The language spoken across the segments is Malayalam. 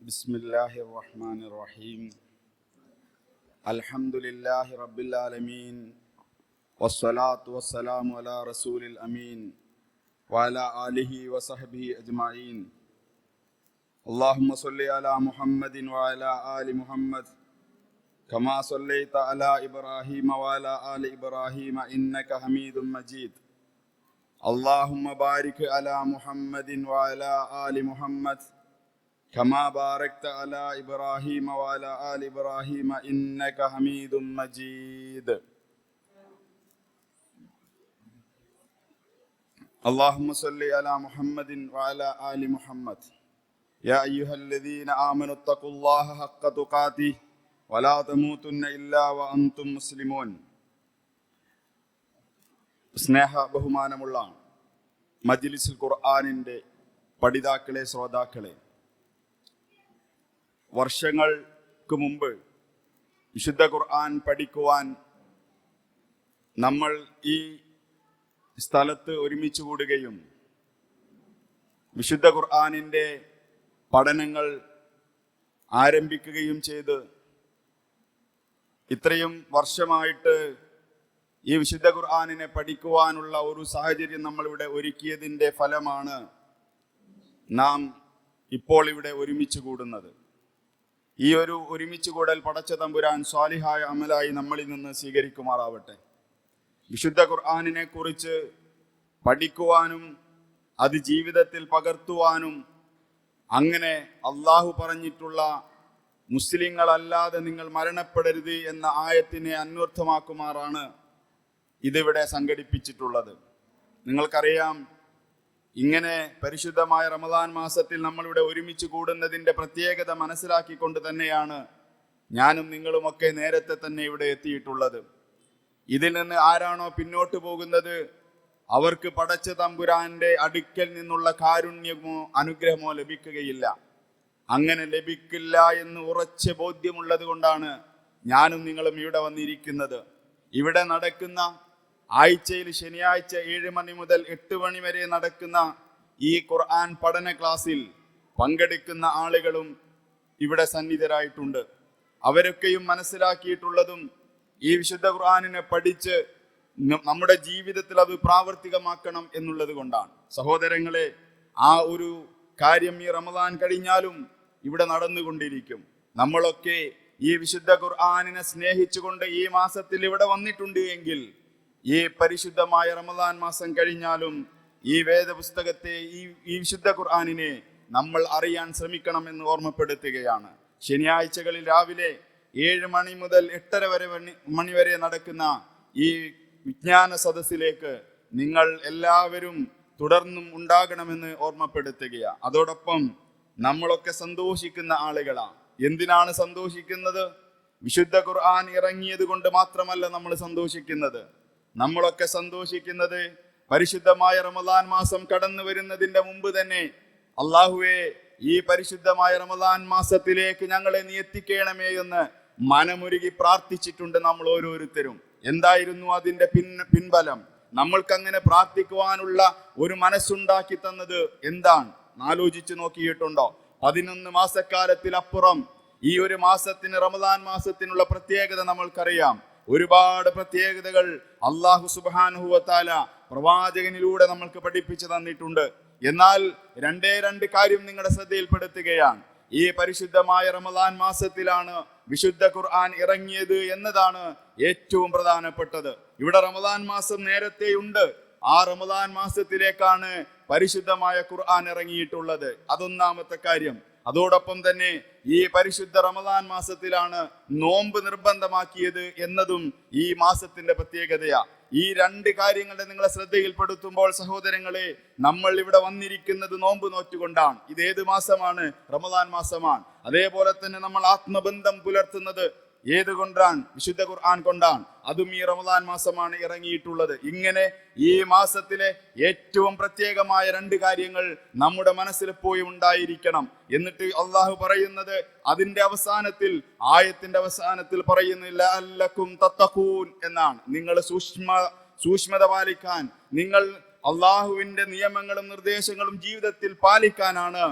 بسم الله الرحمن الرحيم الحمد لله رب العالمين والصلاة والسلام على رسول الأمين وعلى آله وصحبه أجمعين اللهم صل على محمد وعلى آل محمد كما صليت على إبراهيم وعلى آل إبراهيم إنك حميد مجيد اللهم بارك على محمد وعلى آل محمد كما باركت على إبراهيم وعلى آل إبراهيم إنك حميد مجيد اللهم صل على محمد وعلى آل محمد يا أيها الذين آمنوا اتقوا الله حق تقاته ولا تموتن إلا وأنتم مسلمون സ്നേഹ ബഹുമാനമുള്ള മജ്ലിസുൽ ഖുർആനിൻ്റെ പഠിതാക്കളെ, ശ്രോതാക്കളെ, വർഷങ്ങൾക്ക് മുമ്പ് വിശുദ്ധ ഖുർആൻ പഠിക്കുവാൻ നമ്മൾ ഈ സ്ഥലത്ത് ഒരുമിച്ച് കൂടുകയും വിശുദ്ധ ഖുർആനിൻ്റെ പഠനങ്ങൾ ആരംഭിക്കുകയും ചെയ്ത് ഇത്രയും വർഷമായിട്ട് ഈ വിശുദ്ധ ഖുർആനിനെ പഠിക്കുവാനുള്ള ഒരു സാഹചര്യം നമ്മളിവിടെ ഒരുക്കിയതിൻ്റെ ഫലമാണ് നാം ഇപ്പോൾ ഇവിടെ ഒരുമിച്ച് കൂടുന്നത്. ഈ ഒരു ഒരുമിച്ച് കൂടൽ പടച്ച തമ്പുരാൻ സ്വാലിഹായ അമലായി നമ്മളിൽ നിന്ന് സ്വീകരിക്കുമാറാവട്ടെ. വിശുദ്ധ ഖുർആനിനെ കുറിച്ച് പഠിക്കുവാനും അത് ജീവിതത്തിൽ പകർത്തുവാനും അങ്ങനെ അള്ളാഹു പറഞ്ഞിട്ടുള്ള മുസ്ലിങ്ങളല്ലാതെ നിങ്ങൾ മരണപ്പെടരുത് എന്ന ആയത്തിനെ അന്വർത്ഥമാക്കുമാറാണ് ഇതിവിടെ സംഘടിപ്പിച്ചിട്ടുള്ളത്. നിങ്ങൾക്കറിയാം, ഇങ്ങനെ പരിശുദ്ധമായ റമദാൻ മാസത്തിൽ നമ്മളിവിടെ ഒരുമിച്ച് കൂടുന്നതിൻ്റെ പ്രത്യേകത മനസ്സിലാക്കിക്കൊണ്ട് തന്നെയാണ് ഞാനും നിങ്ങളുമൊക്കെ നേരത്തെ തന്നെ ഇവിടെ എത്തിയിട്ടുള്ളത്. ഇതിൽ നിന്ന് ആരാണോ പിന്നോട്ട് പോകുന്നത് അവർക്ക് പടച്ച തമ്പുരാന്റെ അടുക്കൽ നിന്നുള്ള കാരുണ്യമോ അനുഗ്രഹമോ ലഭിക്കുകയില്ല. അങ്ങനെ ലഭിക്കില്ല എന്ന് ഉറച്ച ബോധ്യമുള്ളത് കൊണ്ടാണ് ഞാനും നിങ്ങളും ഇവിടെ വന്നിരിക്കുന്നത്. ഇവിടെ നടക്കുന്ന ആഴ്ചയിൽ ശനിയാഴ്ച 7 മണി മുതൽ 8 മണി വരെ നടക്കുന്ന ഈ ഖുർആൻ പഠന ക്ലാസ്സിൽ പങ്കെടുക്കുന്ന ആളുകളും ഇവിടെ സന്നിധരായിട്ടുണ്ട്. അവരൊക്കെയും മനസ്സിലാക്കിയിട്ടുള്ളതും ഈ വിശുദ്ധ ഖുർആനിനെ പഠിച്ച് നമ്മുടെ ജീവിതത്തിൽ അത് പ്രാവർത്തികമാക്കണം എന്നുള്ളത് കൊണ്ടാണ്. സഹോദരങ്ങളെ, ആ ഒരു കാര്യം ഈ റമദാൻ കഴിഞ്ഞാലും ഇവിടെ നടന്നുകൊണ്ടിരിക്കും. നമ്മളൊക്കെ ഈ വിശുദ്ധ ഖുർആനിനെ സ്നേഹിച്ചുകൊണ്ട് ഈ മാസത്തിൽ ഇവിടെ വന്നിട്ടുണ്ട് എങ്കിൽ ഈ പരിശുദ്ധമായ റമദാൻ മാസം കഴിഞ്ഞാലും ഈ വേദപുസ്തകത്തെ ഈ വിശുദ്ധ ഖുർആനിനെ നമ്മൾ അറിയാൻ ശ്രമിക്കണം എന്ന് ഓർമ്മപ്പെടുത്തുകയാണ്. ശനിയാഴ്ചകളിൽ രാവിലെ 7 മണി മുതൽ 8:30 മണി വരെ നടക്കുന്ന ഈ വിജ്ഞാന സദസ്സിലേക്ക് നിങ്ങൾ എല്ലാവരും തുടർന്നും ഉണ്ടാകണമെന്ന് ഓർമ്മപ്പെടുത്തുകയാണ്. അതോടൊപ്പം നമ്മളൊക്കെ സന്തോഷിക്കുന്ന ആളുകളാണ്. എന്തിനാണ് സന്തോഷിക്കുന്നത്? വിശുദ്ധ ഖുർആൻ ഇറങ്ങിയത് കൊണ്ട് മാത്രമല്ല നമ്മൾ സന്തോഷിക്കുന്നത്. നമ്മളൊക്കെ സന്തോഷിക്കുന്നത് പരിശുദ്ധമായ റമദാൻ മാസം കടന്നു വരുന്നതിന്റെ മുമ്പ് തന്നെ അള്ളാഹുവേ, ഈ പരിശുദ്ധമായ റമദാൻ മാസത്തിലേക്ക് ഞങ്ങളെ നീ എത്തിക്കണമേ എന്ന് മനമുരുകി പ്രാർത്ഥിച്ചിട്ടുണ്ട് നമ്മൾ ഓരോരുത്തരും. എന്തായിരുന്നു അതിന്റെ പിൻബലം? നമ്മൾക്കങ്ങനെ പ്രാർത്ഥിക്കുവാനുള്ള ഒരു മനസ്സുണ്ടാക്കി തന്നത് എന്താണ്? ആലോചിച്ച് നോക്കിയിട്ടുണ്ടോ? 11 മാസക്കാലത്തിലപ്പുറം ഈ ഒരു മാസത്തിന്, റമദാൻ മാസത്തിനുള്ള പ്രത്യേകത നമ്മൾക്കറിയാം. ഒരുപാട് പ്രത്യേകതകൾ അല്ലാഹു സുബ്ഹാനഹു വ തആല പ്രവാചകനിലൂടെ നമ്മൾക്ക് പഠിപ്പിച്ചു തന്നിട്ടുണ്ട്. എന്നാൽ രണ്ട് കാര്യം നിങ്ങളുടെ ശ്രദ്ധയിൽപ്പെടുത്തുകയാണ്. ഈ പരിശുദ്ധമായ റമദാൻ മാസത്തിലാണ് വിശുദ്ധ ഖുർആൻ ഇറങ്ങിയത് എന്നതാണ് ഏറ്റവും പ്രധാനപ്പെട്ടത്. ഇവിടെ റമദാൻ മാസം നേരത്തെയുണ്ട്. ആ റമദാൻ മാസത്തിലേക്കാണ് പരിശുദ്ധമായ ഖുർആൻ ഇറങ്ങിയിട്ടുള്ളത്. അതൊന്നാമത്തെ കാര്യം. അതോടൊപ്പം തന്നെ ഈ പരിശുദ്ധ റമദാൻ മാസത്തിലാണ് നോമ്പ് നിർബന്ധമാക്കിയത് എന്നതും ഈ മാസത്തിന്റെ പ്രത്യേകതയാ. ഈ 2 കാര്യങ്ങളുടെ നിങ്ങളെ ശ്രദ്ധയിൽപ്പെടുത്തുമ്പോൾ സഹോദരങ്ങളെ, നമ്മൾ ഇവിടെ വന്നിരിക്കുന്നത് നോമ്പ് നോറ്റുകൊണ്ടാണ്. ഇതേത് മാസമാണ്? റമദാൻ മാസമാണ്. അതേപോലെ തന്നെ നമ്മൾ ആത്മബന്ധം പുലർത്തുന്നത് ഏതുകൊണ്ടാണ്? വിശുദ്ധ ഖുർആൻ കൊണ്ടാണ്. അതും ഈ റമദാൻ മാസമാണ് ഇറങ്ങിയിട്ടുള്ളത്. ഇങ്ങനെ ഈ മാസത്തിലെ ഏറ്റവും പ്രത്യേകമായ 2 കാര്യങ്ങൾ നമ്മുടെ മനസ്സിൽ പോയി ഉണ്ടായിരിക്കണം. എന്നിട്ട് അള്ളാഹു പറയുന്നത് അതിന്റെ അവസാനത്തിൽ, ആയത്തിന്റെ അവസാനത്തിൽ പറയുന്നില്ല ലഅല്ലക്കും തത്തഖൂൻ എന്നാണ്. നിങ്ങൾ സൂക്ഷ്മത പാലിക്കാൻ, നിങ്ങൾ അള്ളാഹുവിന്റെ നിയമങ്ങളും നിർദ്ദേശങ്ങളും ജീവിതത്തിൽ പാലിക്കാനാണ്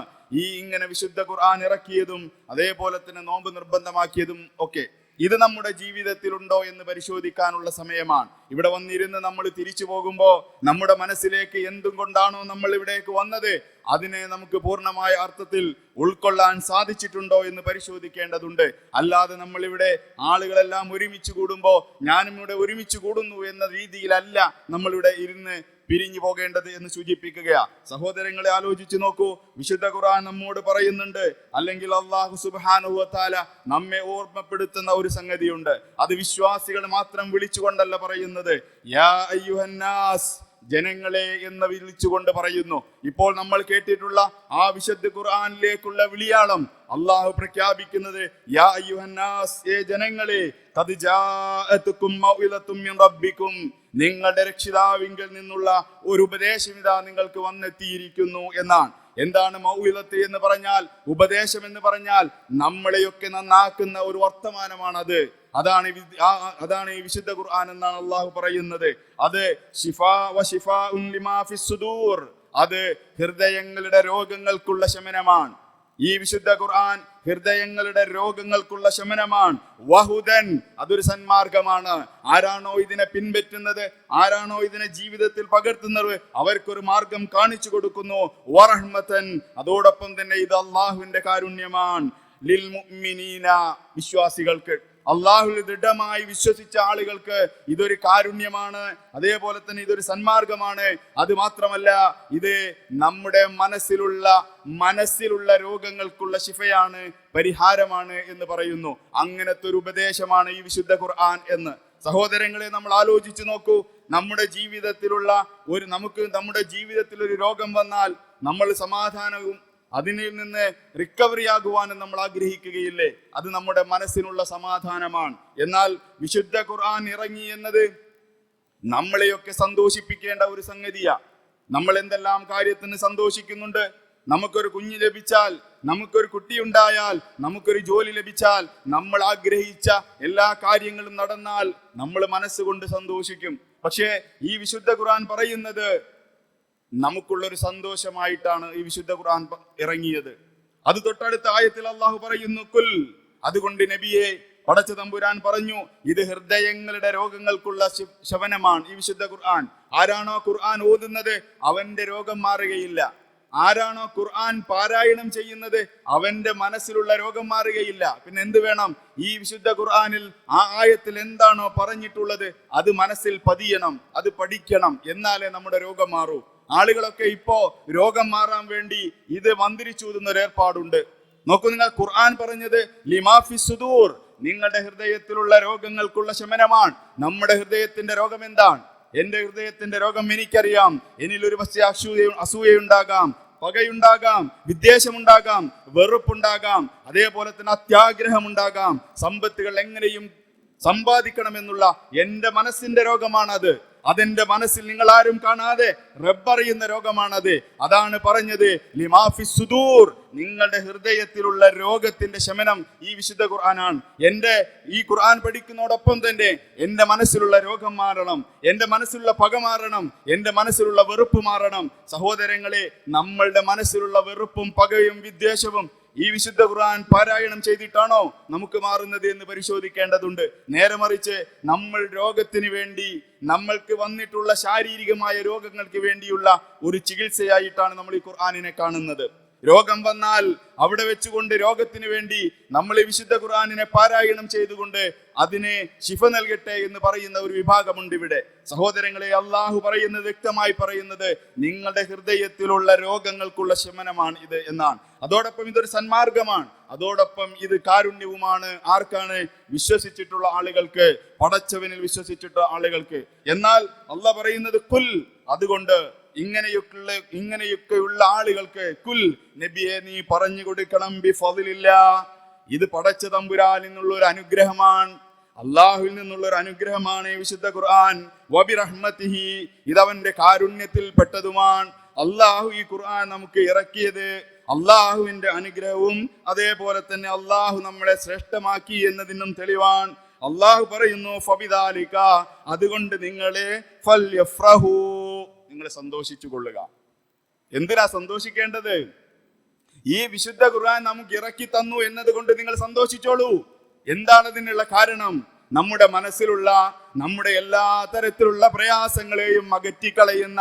ഇങ്ങനെ വിശുദ്ധ ഖുർആൻ ഇറക്കിയതും അതേപോലെ തന്നെ നോമ്പ് നിർബന്ധമാക്കിയതും ഒക്കെ ഇത് നമ്മുടെ ജീവിതത്തിലുണ്ടോ എന്ന് പരിശോധിക്കാനുള്ള സമയമാണ്. ഇവിടെ വന്നിരുന്ന് നമ്മൾ തിരിച്ചു പോകുമ്പോൾ നമ്മുടെ മനസ്സിലേക്ക് എന്തും കൊണ്ടാണോ നമ്മൾ ഇവിടേക്ക് വന്നത് അതിനെ നമുക്ക് പൂർണ്ണമായ അർത്ഥത്തിൽ ഉൾക്കൊള്ളാൻ സാധിച്ചിട്ടുണ്ടോ എന്ന് പരിശോധിക്കേണ്ടതുണ്ട്. അല്ലാതെ നമ്മളിവിടെ ആളുകളെല്ലാം ഒരുമിച്ച് കൂടുമ്പോൾ ഞാനും ഇവിടെ ഒരുമിച്ച് കൂടുന്നു എന്ന രീതിയിലല്ല നമ്മളിവിടെ ഇരുന്ന് പിരിഞ്ഞു പോകേണ്ടത് എന്ന് സൂചിപ്പിക്കുകയാ. സഹോദരങ്ങളെ, ആലോചിച്ച് നോക്കൂ. വിശുദ്ധ ഖുർആൻ നമ്മോട് പറയുന്നുണ്ട്, അല്ലെങ്കിൽ അല്ലാഹു സുബ്ഹാനഹു വ തആല നമ്മെ ഓർമ്മപ്പെടുത്തുന്ന ഒരു സംഗതിയുണ്ട്. അത് വിശ്വാസികൾ മാത്രം വിളിച്ചുകൊണ്ടല്ല പറയുന്നത്. യാ അയ്യുഹന്നാസ്, ജനങ്ങളെ എന്ന് വിളിച്ചുകൊണ്ട് പറയുന്നു. ഇപ്പോൾ നമ്മൾ കേട്ടിട്ടുള്ള ആ വിശുദ്ധ ഖുർആനിലേക്കുള്ള വിളിയാളം അള്ളാഹു പ്രഖ്യാപിക്കുന്നത് യാ അയ്യുഹന്നാസ്, ജനങ്ങളെ, ഖദ് ജാഅതുകും മൗഇദത്തും മിൻ റബ്ബികും, നിങ്ങളുടെ രക്ഷിതാവിങ്കിൽ നിന്നുള്ള ഒരു ഉപദേശം ഇതാ നിങ്ങൾക്ക് വന്നെത്തിയിരിക്കുന്നു എന്നാണ്. എന്താണ് മൗഇദത്ത് എന്ന് പറഞ്ഞാൽ? ഉപദേശം എന്ന് പറഞ്ഞാൽ നമ്മളെയൊക്കെ നന്നാക്കുന്ന ഒരു വർത്തമാനമാണത്. അതാണ് ഈ വിശുദ്ധ ഖുർആൻ എന്നാണ് അള്ളാഹു പറയുന്നത്. അത് ശിഫാ വ ശിഫാഉൻ ലിമാ ഫിസ് സുദൂർ, അത് ഹൃദയങ്ങളുടെ രോഗങ്ങൾക്കുള്ള ശമനമാണ്. ഈ വിശുദ്ധ ഖുർആൻ ഹൃദയങ്ങളുടെ രോഗങ്ങൾക്കുള്ള ശമനമാണ്. വഹുദൻ, അതൊരു സന്മാർഗമാണ്. ആരാണോ ഇതിനെ പിൻപറ്റുന്നത്, ആരാണോ ഇതിനെ ജീവിതത്തിൽ പകർത്തുന്നത്, അവർക്കൊരു മാർഗം കാണിച്ചു കൊടുക്കുന്നു. വറഹ്മതൻ, അതോടൊപ്പം തന്നെ ഇത് അള്ളാഹുവിന്റെ കാരുണ്യമാണ്. ലിൽ മുഅ്മിനീന, വിശ്വാസികൾക്ക്, അള്ളാഹുൽ ദൃഢമായി വിശ്വസിച്ച ആളുകൾക്ക് ഇതൊരു കാരുണ്യമാണ്. അതേപോലെ തന്നെ ഇതൊരു സന്മാർഗമാണ്. അത് മാത്രമല്ല, ഇത് നമ്മുടെ മനസ്സിലുള്ള രോഗങ്ങൾക്കുള്ള ശിഫയാണ്, പരിഹാരമാണ് എന്ന് പറയുന്നു. അങ്ങനത്തെ ഒരു ഉപദേശമാണ് ഈ വിശുദ്ധ ഖുർആൻ എന്ന്. സഹോദരങ്ങളെ, നമ്മൾ ആലോചിച്ച് നോക്കൂ. നമ്മുടെ ജീവിതത്തിൽ ഒരു രോഗം വന്നാൽ നമ്മൾ സമാധാനവും അതിനിൽ നിന്ന് റിക്കവറി ആകുവാനും നമ്മൾ ആഗ്രഹിക്കുകയില്ലേ? അത് നമ്മുടെ മനസ്സിനുള്ള സമാധാനമാണ്. എന്നാൽ വിശുദ്ധ ഖുർആൻ ഇറങ്ങി എന്നത് നമ്മളെയൊക്കെ സന്തോഷിപ്പിക്കേണ്ട ഒരു സംഗതിയാ. നമ്മൾ എന്തെല്ലാം കാര്യത്തിന് സന്തോഷിക്കുന്നുണ്ട്. നമുക്കൊരു കുഞ്ഞ് ലഭിച്ചാൽ, നമുക്കൊരു കുട്ടി ഉണ്ടായാൽ, നമുക്കൊരു ജോലി ലഭിച്ചാൽ, നമ്മൾ ആഗ്രഹിച്ച എല്ലാ കാര്യങ്ങളും നടന്നാൽ നമ്മൾ മനസ്സുകൊണ്ട് സന്തോഷിക്കും. പക്ഷേ ഈ വിശുദ്ധ ഖുർആൻ പറയുന്നത് നമുക്കുള്ളൊരു സന്തോഷമായിട്ടാണ് ഈ വിശുദ്ധ ഖുർആൻ ഇറങ്ങിയത്. അത് തൊട്ടടുത്ത ആയത്തിൽ അള്ളാഹു പറയുന്നു കുൽ, അതുകൊണ്ട് നബിയെ, പടച്ച തമ്പുരാൻ പറഞ്ഞു, ഇത് ഹൃദയങ്ങളുടെ രോഗങ്ങൾക്കുള്ള ശമനമാണ് ഈ വിശുദ്ധ ഖുർആൻ. ആരാണോ ഖുർആൻ ഓതുന്നത് അവന്റെ രോഗം മാറുകയില്ല. ആരാണോ ഖുർആൻ പാരായണം ചെയ്യുന്നത് അവന്റെ മനസ്സിലുള്ള രോഗം മാറുകയില്ല. പിന്നെ എന്ത് വേണം? ഈ വിശുദ്ധ ഖുർആനിൽ ആ ആയത്തിൽ എന്താണോ പറഞ്ഞിട്ടുള്ളത് അത് മനസ്സിൽ പതിയണം, അത് പഠിക്കണം. എന്നാലേ നമ്മുടെ രോഗം മാറൂ. ആളുകളൊക്കെ ഇപ്പോ രോഗം മാറാൻ വേണ്ടി ഇത് മന്ത്രിച്ചൂതുന്ന ഒരു ഏർപ്പാടുണ്ട്. നോക്കൂ, നിങ്ങൾ ഖുർആൻ പറഞ്ഞത് ലിമാ ഫിസ് സുദൂർ, നിങ്ങളുടെ ഹൃദയത്തിലുള്ള രോഗങ്ങൾക്കുള്ള ശമനമാണ്. നമ്മുടെ ഹൃദയത്തിന്റെ രോഗം എന്താണ്? എന്റെ ഹൃദയത്തിന്റെ രോഗം എനിക്കറിയാം. എന്നിലൊരു പക്ഷേ അസൂയയുണ്ടാകാം, പകയുണ്ടാകാം, വിദ്വേഷമുണ്ടാകാം, വെറുപ്പുണ്ടാകാം, അതേപോലെ തന്നെ അത്യാഗ്രഹമുണ്ടാകാം. സമ്പത്തുകൾ എങ്ങനെയും സമ്പാദിക്കണമെന്നുള്ള എന്റെ മനസ്സിന്റെ രോഗമാണത്. അതെന്റെ മനസ്സിൽ നിങ്ങൾ ആരും കാണാതെ റബ്ബറിയുന്ന രോഗമാണത്. അതാണ് പറഞ്ഞത് ലിമാ ഫിസ് സുദൂർ, നിങ്ങളുടെ ഹൃദയത്തിലുള്ള രോഗത്തിന്റെ ശമനം ഈ വിശുദ്ധ ഖുർആനാണ്. ഈ ഖുർആൻ പഠിക്കുന്നതോടൊപ്പം തന്നെ എന്റെ മനസ്സിലുള്ള രോഗം മാറണം, എന്റെ മനസ്സിലുള്ള പക മാറണം, എന്റെ മനസ്സിലുള്ള വെറുപ്പ് മാറണം. സഹോദരങ്ങളെ, നമ്മളുടെ മനസ്സിലുള്ള വെറുപ്പും പകയും വിദ്വേഷവും ഈ വിശുദ്ധ ഖുർആൻ പാരായണം ചെയ്തിട്ടാണോ നമുക്ക് മാറുന്നത് എന്ന് പരിശോധിക്കേണ്ടതുണ്ട്. നേരെ മറിച്ച് നമ്മൾ രോഗത്തിന് വേണ്ടി, നമ്മൾക്ക് വന്നിട്ടുള്ള ശാരീരികമായ രോഗങ്ങൾക്ക് വേണ്ടിയുള്ള ഒരു ചികിത്സയായിട്ടാണ് നമ്മൾ ഈ ഖുർആനിനെ കാണുന്നത്. രോഗം വന്നാൽ അവിടെ വെച്ചുകൊണ്ട് രോഗത്തിന് വേണ്ടി നമ്മൾ ഈ വിശുദ്ധ ഖുർആനിനെ പാരായണം ചെയ്തുകൊണ്ട് അതിനെ ശിഫ നൽകട്ടെ എന്ന് പറയുന്ന ഒരു വിഭാഗമുണ്ട് ഇവിടെ. സഹോദരങ്ങളെ, അള്ളാഹു പറയുന്നത്, വ്യക്തമായി പറയുന്നത്, നിങ്ങളുടെ ഹൃദയത്തിലുള്ള രോഗങ്ങൾക്കുള്ള ശമനമാണ് ഇത് എന്നാണ്. അതോടൊപ്പം ഇതൊരു സന്മാർഗമാണ്, അതോടൊപ്പം ഇത് കാരുണ്യവുമാണ്. ആർക്കാണ്? വിശ്വസിച്ചിട്ടുള്ള ആളുകൾക്ക്, പടച്ചവനിൽ വിശ്വസിച്ചിട്ടുള്ള ആളുകൾക്ക്. എന്നാൽ അള്ളാഹ് പറയുന്നത് കുൽ, അതുകൊണ്ട് ഇങ്ങനെയൊക്കെയുള്ള ആളുകൾക്ക് കുൽ, നബിയെ നീ പറഞ്ഞു കൊടുക്കണം, ബിഫളില്ലാഹ്, ഇത് പടച്ച തമ്പുരാനിൽ നിന്നുള്ള ഒരു അനുഗ്രഹമാണ്, അള്ളാഹുവിൽ നിന്നുള്ള ഒരു അനുഗ്രഹമാണ് ഈ വിശുദ്ധ ഖുർആൻ. വബിറഹ്മതിഹി, ഇതവന്റെ കാരുണ്യത്തിൽ പെട്ടതുമാണ്. അള്ളാഹു ഈ ഖുർആൻ നമുക്ക് ഇറക്കിയത് അള്ളാഹുവിന്റെ അനുഗ്രഹവും അതേപോലെ തന്നെ അള്ളാഹു നമ്മളെ ശ്രേഷ്ഠമാക്കി എന്നതിനും തെളിവാണ്. അള്ളാഹു പറയുന്നു ഫബിദാലിക, അതുകൊണ്ട് നിങ്ങളെ ഫൽയഫ്രഹു, നിങ്ങൾ സന്തോഷിച്ചു കൊള്ളുക. എന്തിനാ സന്തോഷിക്കേണ്ടത്? ഈ വിശുദ്ധ ഖുർആൻ നമുക്ക് ഇറക്കി തന്നു എന്നതുകൊണ്ട് നിങ്ങൾ സന്തോഷിച്ചോളൂ. എന്താണ് ഇതിനുള്ള കാരണം? നമ്മുടെ മനസ്സിലുള്ള നമ്മുടെ എല്ലാ തരത്തിലുള്ള പ്രയാസങ്ങളെയും അകറ്റിക്കളയുന്ന,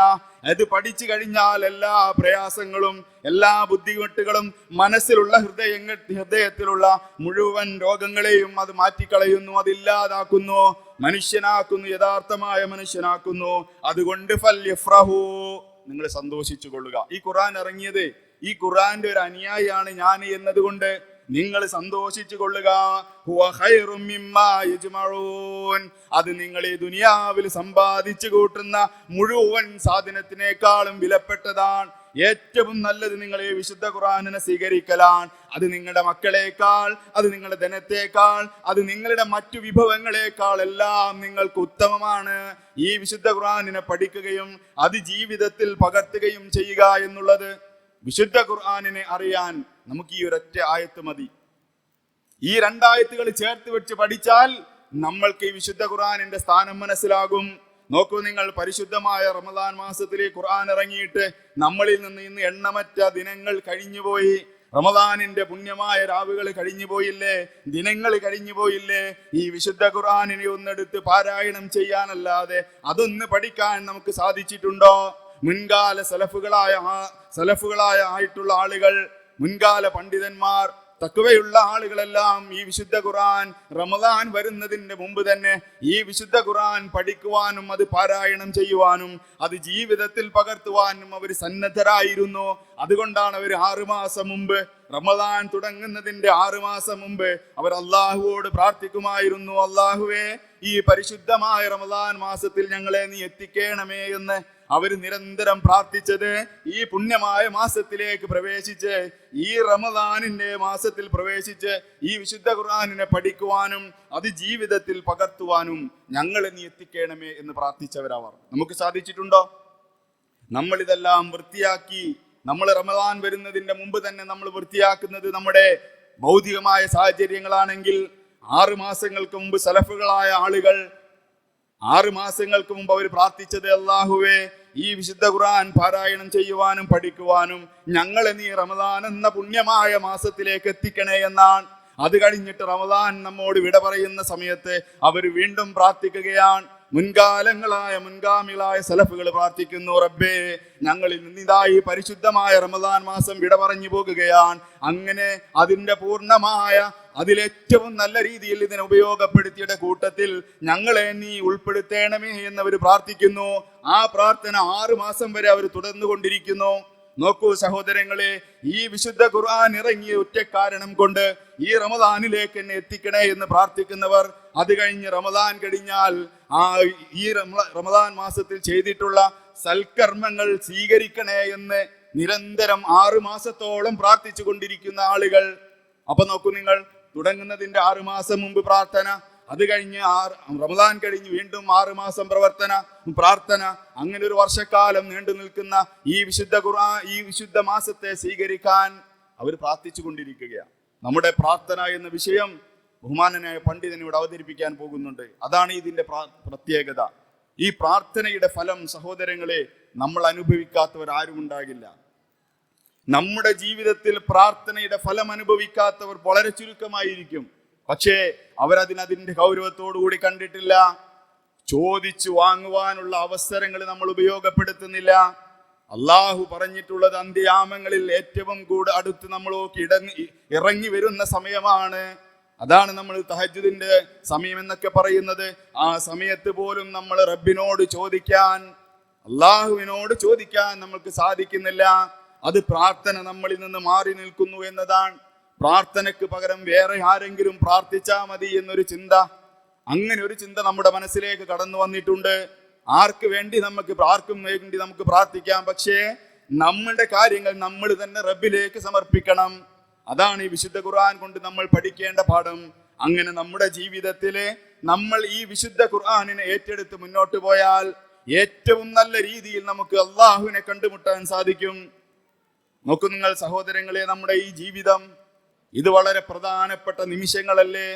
അത് പഠിച്ചു കഴിഞ്ഞാൽ എല്ലാ പ്രയാസങ്ങളും എല്ലാ ബുദ്ധിമുട്ടുകളും മനസ്സിലുള്ള ഹൃദയത്തിലുള്ള മുഴുവൻ രോഗങ്ങളെയും അത് മാറ്റിക്കളയുന്നു, അതില്ലാതാക്കുന്നു, മനുഷ്യനാക്കുന്നു, യഥാർത്ഥമായ മനുഷ്യനാക്കുന്നു. അതുകൊണ്ട് ഫൽയഫ്റഹു, നിങ്ങൾ സന്തോഷിച്ചു കൊള്ളുക. ഈ ഖുർആൻ ഇറങ്ങിയത്, ഈ ഖുർആന്റെ ഒരു അനുയായിയാണ് ഞാൻ എന്നതുകൊണ്ട് നിങ്ങൾ സന്തോഷിച്ചു കൊള്ളുക. ഹുവ ഖൈറും മിമ്മാ യജ്മഊൻ, അത് നിങ്ങൾ ഈ ദുനിയാവിൽ സമ്പാദിച്ചു കൂട്ടുന്ന മുഴുവൻ സാധനത്തിനേക്കാളും വിലപ്പെട്ടതാണ്. ഏറ്റവും നല്ലത് നിങ്ങൾ ഈ വിശുദ്ധ ഖുർആനിനെ സ്വീകരിക്കലാണ്. അത് നിങ്ങളുടെ മക്കളെക്കാൾ, അത് നിങ്ങളുടെ ധനത്തേക്കാൾ, അത് നിങ്ങളുടെ മറ്റു വിഭവങ്ങളെക്കാൾ എല്ലാം നിങ്ങൾക്ക് ഉത്തമമാണ്. ഈ വിശുദ്ധ ഖുർആനിനെ പഠിക്കുകയും അത് ജീവിതത്തിൽ പകർത്തുകയും ചെയ്യുക എന്നുള്ളത്. വിശുദ്ധ ഖുർആനിനെ അറിയാൻ നമുക്ക് ഈ ഒരൊറ്റ ആയത്ത് മതി. ഈ രണ്ടായത്തുകൾ ചേർത്ത് വെച്ച് പഠിച്ചാൽ നമ്മൾക്ക് ഈ വിശുദ്ധ ഖുർആനിന്റെ സ്ഥാനം മനസ്സിലാകും. നോക്കൂ നിങ്ങൾ, പരിശുദ്ധമായ റമദാൻ മാസത്തിലെ ഖുർആൻ ഇറങ്ങിയിട്ട് നമ്മളിൽ നിന്ന് ഇന്ന് എണ്ണമറ്റ ദിനങ്ങൾ കഴിഞ്ഞുപോയി. റമദാനിന്റെ പുണ്യമായ രാവുകൾ കഴിഞ്ഞുപോയില്ലേ, ദിനങ്ങൾ കഴിഞ്ഞുപോയില്ലേ? ഈ വിശുദ്ധ ഖുർആനിനെ ഒന്നെടുത്ത് പാരായണം ചെയ്യാനല്ലാതെ അതൊന്ന് പഠിക്കാൻ നമുക്ക് സാധിച്ചിട്ടുണ്ടോ? മുൻകാല സലഫുകളായ ആയിട്ടുള്ള ആളുകൾ, മുൻകാല പണ്ഡിതന്മാർ, തഖ്വയുള്ള ആളുകളെല്ലാം ഈ വിശുദ്ധ ഖുർആൻ റമദാൻ വരുന്നതിന്റെ മുമ്പ് തന്നെ ഈ വിശുദ്ധ ഖുർആൻ പഠിക്കുവാനും അത് പാരായണം ചെയ്യുവാനും അത് ജീവിതത്തിൽ പകർത്തുവാനും അവർ സന്നദ്ധരായിരുന്നു. അതുകൊണ്ടാണ് അവർ 6 മാസം മുമ്പ്, റമദാൻ തുടങ്ങുന്നതിന്റെ 6 മാസം മുമ്പ് അവർ അള്ളാഹുവോട് പ്രാർത്ഥിക്കുമായിരുന്നു, അള്ളാഹുവേ, ഈ പരിശുദ്ധമായ റമദാൻ മാസത്തിൽ ഞങ്ങളെ നീ എത്തിക്കണമേ എന്ന് അവർ നിരന്തരം പ്രാർത്ഥിച്ചത്. ഈ പുണ്യമായ മാസത്തിലേക്ക് പ്രവേശിച്ച്, ഈ റമദാനിന്റെ മാസത്തിൽ പ്രവേശിച്ച് ഈ വിശുദ്ധ ഖുർആനിനെ പഠിക്കുവാനും അത് ജീവിതത്തിൽ പകർത്തുവാനും ഞങ്ങളെ നീ എത്തിക്കണമേ എന്ന് പ്രാർത്ഥിച്ചവരവർ. നമുക്ക് സാധിച്ചിട്ടുണ്ടോ? നമ്മൾ ഇതെല്ലാം വൃത്തിയാക്കി, നമ്മൾ റമദാൻ വരുന്നതിന്റെ മുമ്പ് തന്നെ നമ്മൾ വൃത്തിയാക്കുന്നത് നമ്മുടെ ഭൗതികമായ സാഹചര്യങ്ങളാണെങ്കിൽ 6 മാസങ്ങൾക്ക് മുമ്പ് സലഫുകളായ ആളുകൾ 6 മാസങ്ങൾക്ക് മുമ്പ് അവർ പ്രാർത്ഥിച്ചത്, അല്ലാഹുവേ, ഈ വിശുദ്ധ ഖുർആൻ പാരായണം ചെയ്യുവാനും പഠിക്കുവാനും ഞങ്ങളെ നീ റമദാൻ എന്ന പുണ്യമായ മാസത്തിലേക്ക് എത്തിക്കണേ എന്നാണ്. അത് കഴിഞ്ഞിട്ട് റമദാൻ നമ്മോട് വിട പറയുന്ന സമയത്ത് അവർ വീണ്ടും പ്രാർത്ഥിക്കുകയാണ്. മുൻഗാമികളായ സലഫുകൾ പ്രാർത്ഥിക്കുന്നു, റബ്ബേ, ഞങ്ങളിൽ നിന്നിതായി പരിശുദ്ധമായ റമദാൻ മാസം വിട പറഞ്ഞു പോകുകയാണ്. അങ്ങനെ അതിന്റെ പൂർണ്ണമായ, അതിലേറ്റവും നല്ല രീതിയിൽ ഇതിനെ ഉപയോഗപ്പെടുത്തിയുടെ കൂട്ടത്തിൽ ഞങ്ങളെ നീ ഉൾപ്പെടുത്തണമേ എന്നവർ പ്രാർത്ഥിക്കുന്നു. ആ പ്രാർത്ഥന 6 മാസം വരെ അവർ തുടർന്നു കൊണ്ടിരിക്കുന്നു. നോക്കൂ സഹോദരങ്ങളെ, ഈ വിശുദ്ധ ഖുർആൻ ഇറങ്ങിയ ഒറ്റ കാരണം കൊണ്ട് ഈ റമദാനിലേക്ക് എന്നെ എത്തിക്കണേ എന്ന് പ്രാർത്ഥിക്കുന്നവർ, അത് കഴിഞ്ഞ് റമദാൻ കഴിഞ്ഞാൽ ഈ റമദാൻ മാസത്തിൽ ചെയ്തിട്ടുള്ള സൽക്കർമ്മങ്ങൾ സ്വീകരിക്കണേ എന്ന് നിരന്തരം 6 മാസത്തോളം പ്രാർത്ഥിച്ചു കൊണ്ടിരിക്കുന്ന ആളുകൾ. അപ്പൊ നോക്കൂ നിങ്ങൾ, തുടങ്ങുന്നതിന്റെ 6 മാസം മുമ്പ് പ്രാർത്ഥന, അത് കഴിഞ്ഞ് റമദാൻ കഴിഞ്ഞ് വീണ്ടും 6 മാസം പ്രാർത്ഥന, അങ്ങനെ ഒരു വർഷക്കാലം നീണ്ടു നിൽക്കുന്ന ഈ വിശുദ്ധ ഖുർആൻ, ഈ വിശുദ്ധ മാസത്തെ സ്വീകരിക്കാൻ അവർ പ്രാർത്ഥിച്ചു കൊണ്ടിരിക്കുകയാണ്. നമ്മുടെ പ്രാർത്ഥന എന്ന വിഷയം ബഹുമാനനായ പണ്ഡിതൻ ഇവിടെ അവതരിപ്പിക്കാൻ പോകുന്നുണ്ട്. അതാണ് ഇതിന്റെ പ്രത്യേകത. ഈ പ്രാർത്ഥനയുടെ ഫലം സഹോദരങ്ങളെ നമ്മൾ അനുഭവിക്കാത്തവർ ആരും ഉണ്ടാകില്ല. നമ്മുടെ ജീവിതത്തിൽ പ്രാർത്ഥനയുടെ ഫലം അനുഭവിക്കാത്തവർ വളരെ ചുരുക്കമായിരിക്കും. പക്ഷേ അവരതിന്റെ ഗൗരവത്തോടുകൂടി കണ്ടിട്ടില്ല. ചോദിച്ചു വാങ്ങുവാനുള്ള അവസരങ്ങൾ നമ്മൾ ഉപയോഗപ്പെടുത്തുന്നില്ല. അള്ളാഹു പറഞ്ഞിട്ടുള്ളത് അന്ത്യയാമങ്ങളിൽ ഏറ്റവും കൂടുതൽ അടുത്ത് നമ്മളോക്ക് ഇറങ്ങി വരുന്ന സമയമാണ്. അതാണ് നമ്മൾ തഹജ്ജുദിന്റെ സമയം എന്നൊക്കെ പറയുന്നത്. ആ സമയത്ത് പോലും നമ്മൾ റബ്ബിനോട് ചോദിക്കാൻ, അള്ളാഹുവിനോട് ചോദിക്കാൻ നമ്മൾക്ക് സാധിക്കുന്നില്ല. അത് പ്രാർത്ഥന നമ്മളിൽ നിന്ന് മാറി നിൽക്കുന്നു എന്നതാണ്. പ്രാർത്ഥനയ്ക്ക് പകരം വേറെ ആരെങ്കിലും പ്രാർത്ഥിച്ചാൽ മതി എന്നൊരു ചിന്ത, അങ്ങനെ ഒരു ചിന്ത നമ്മുടെ മനസ്സിലേക്ക് കടന്നു വന്നിട്ടുണ്ട്. ആർക്കും വേണ്ടി നമുക്ക് പ്രാർത്ഥിക്കാം, പക്ഷേ നമ്മളുടെ കാര്യങ്ങൾ നമ്മൾ തന്നെ റബ്ബിലേക്ക് സമർപ്പിക്കണം. അതാണ് ഈ വിശുദ്ധ ഖുർആൻ കൊണ്ട് നമ്മൾ പഠിക്കേണ്ട പാഠം. അങ്ങനെ നമ്മുടെ ജീവിതത്തില് നമ്മൾ ഈ വിശുദ്ധ ഖുർആനിനെ ഏറ്റെടുത്ത് മുന്നോട്ട് പോയാൽ ഏറ്റവും നല്ല രീതിയിൽ നമുക്ക് അള്ളാഹുവിനെ കണ്ടുമുട്ടാൻ സാധിക്കും. നോക്കൂ നിങ്ങൾ സഹോദരങ്ങളെ, നമ്മുടെ ഈ ജീവിതം ഇത് വളരെ പ്രധാനപ്പെട്ട നിമിഷങ്ങളല്ലേ?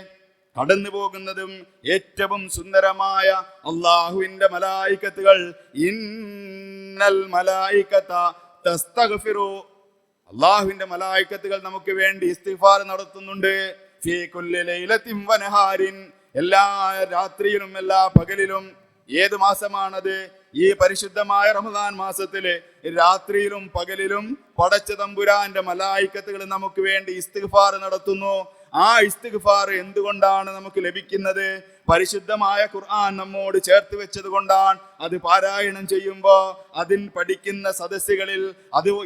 കടന്നു പോകുന്നതും ഏറ്റവും സുന്ദരമായ അള്ളാഹുവിന്റെ മലായികത്തുകൾ, ഇന്നൽ മലായികത തസ്തഗ്ഫിറു അള്ളാഹുവിന്റെ മലായിക്കത്തുകൾ നമുക്ക് വേണ്ടി ഇസ്തിഗ്ഫാർ നടത്തുന്നുണ്ട്. ഫീ കുല്ലി ലൈലത്തിൻ വനഹാരിൻ, എല്ലാ രാത്രിയിലും എല്ലാ പകലിലും. ഏത് മാസമാണത്? ഈ പരിശുദ്ധമായ റമദാൻ മാസത്തില് രാത്രിയിലും പകലിലും പടച്ച തമ്പുരാന്റെ മലായിക്കത്തുകൾ നമുക്ക് വേണ്ടി ഇസ്തിഗ്ഫാർ നടത്തുന്നു. ആ ഇസ്തിഗ്ഫാർ എന്തുകൊണ്ടാണ് നമുക്ക് ലഭിക്കുന്നത്? പരിശുദ്ധമായ ഖുർആൻ നമ്മോട് ചേർത്ത് വെച്ചത് കൊണ്ടാണ്. അത് പാരായണം ചെയ്യുമ്പോൾ അതിൽ പഠിക്കുന്ന സദസ്സുകളിൽ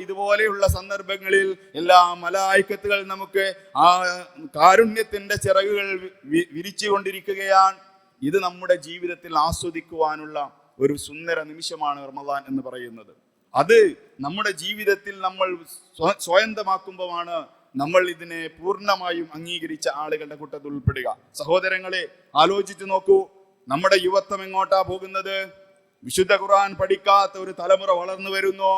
ഇതുപോലെയുള്ള സന്ദർഭങ്ങളിൽ എല്ലാ മലായിക്കത്തുകൾ നമുക്ക് ആ കാരുണ്യത്തിന്റെ ചിറകുകൾ വിരിച്ചുകൊണ്ടിരിക്കുകയാണ്. ഇത് നമ്മുടെ ജീവിതത്തിൽ ആസ്വദിക്കുവാനുള്ള ഒരു സുന്ദര നിമിഷമാണ് റമദാൻ എന്ന് പറയുന്നത്. അത് നമ്മുടെ ജീവിതത്തിൽ നമ്മൾ സ്വയന്തമാക്കുമ്പോഴാണ് നമ്മൾ ഇതിനെ പൂർണ്ണമായും അംഗീകരിച്ച ആളുകളുടെ കൂട്ടത്തിൽ ഉൾപ്പെടുക. സഹോദരങ്ങളെ, ആലോചിച്ചു നോക്കൂ, നമ്മുടെ യുവത്വം എങ്ങോട്ടാ പോകുന്നത്? വിശുദ്ധ ഖുർആൻ പഠിക്കാത്ത ഒരു തലമുറ വളർന്നു വരുന്നു.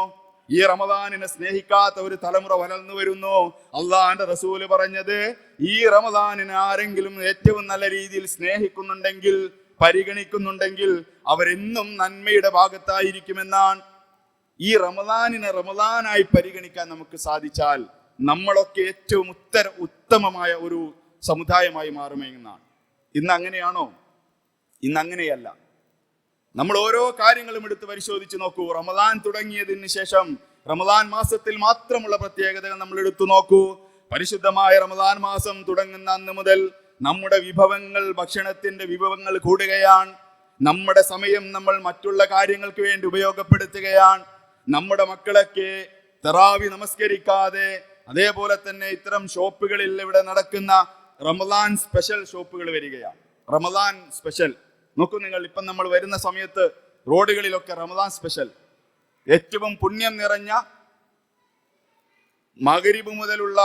ഈ റമദാനിനെ സ്നേഹിക്കാത്ത ഒരു തലമുറ വളർന്നു വരുന്നു. അള്ളാഹുവിന്റെ റസൂല് പറഞ്ഞത്, ഈ റമദാനിനെ ആരെങ്കിലും ഏറ്റവും നല്ല രീതിയിൽ സ്നേഹിക്കുന്നുണ്ടെങ്കിൽ, പരിഗണിക്കുന്നുണ്ടെങ്കിൽ അവരെന്നും നന്മയുടെ ഭാഗത്തായിരിക്കുമെന്നാണ്. ഈ റമദാനിനെ റമദാനായി പരിഗണിക്കാൻ നമുക്ക് സാധിച്ചാൽ നമ്മളൊക്കെ ഏറ്റവും ഉത്തമമായ ഒരു സമുദായമായി മാറുമെന്നാണ്. ഇന്ന് അങ്ങനെയാണോ? ഇന്ന് അങ്ങനെയല്ല. നമ്മൾ ഓരോ കാര്യങ്ങളും എടുത്ത് പരിശോധിച്ച് നോക്കൂ. റമദാൻ തുടങ്ങിയതിന് ശേഷം റമദാൻ മാസത്തിൽ മാത്രമുള്ള പ്രത്യേകതകൾ നമ്മൾ എടുത്തു നോക്കൂ. പരിശുദ്ധമായ റമദാൻ മാസം തുടങ്ങുന്ന അന്ന് മുതൽ നമ്മുടെ വിഭവങ്ങൾ, ഭക്ഷണത്തിന്റെ വിഭവങ്ങൾ കൂടുകയാണ്. നമ്മുടെ സമയം നമ്മൾ മറ്റുള്ള കാര്യങ്ങൾക്ക് വേണ്ടി ഉപയോഗപ്പെടുത്തുകയാണ്. നമ്മുടെ മക്കളൊക്കെ തറാവി നമസ്കരിക്കാതെ, അതേപോലെ തന്നെ ഇത്തരം ഷോപ്പുകളിൽ ഇവിടെ നടക്കുന്ന റമദാൻ സ്പെഷ്യൽ ഷോപ്പുകൾ വരികയാണ്. റമദാൻ സ്പെഷ്യൽ നോക്കൂ നിങ്ങൾ. ഇപ്പം നമ്മൾ വരുന്ന സമയത്ത് റോഡുകളിലൊക്കെ റമദാൻ സ്പെഷ്യൽ, ഏറ്റവും പുണ്യം നിറഞ്ഞ മഗ്രിബ് മുതലുള്ള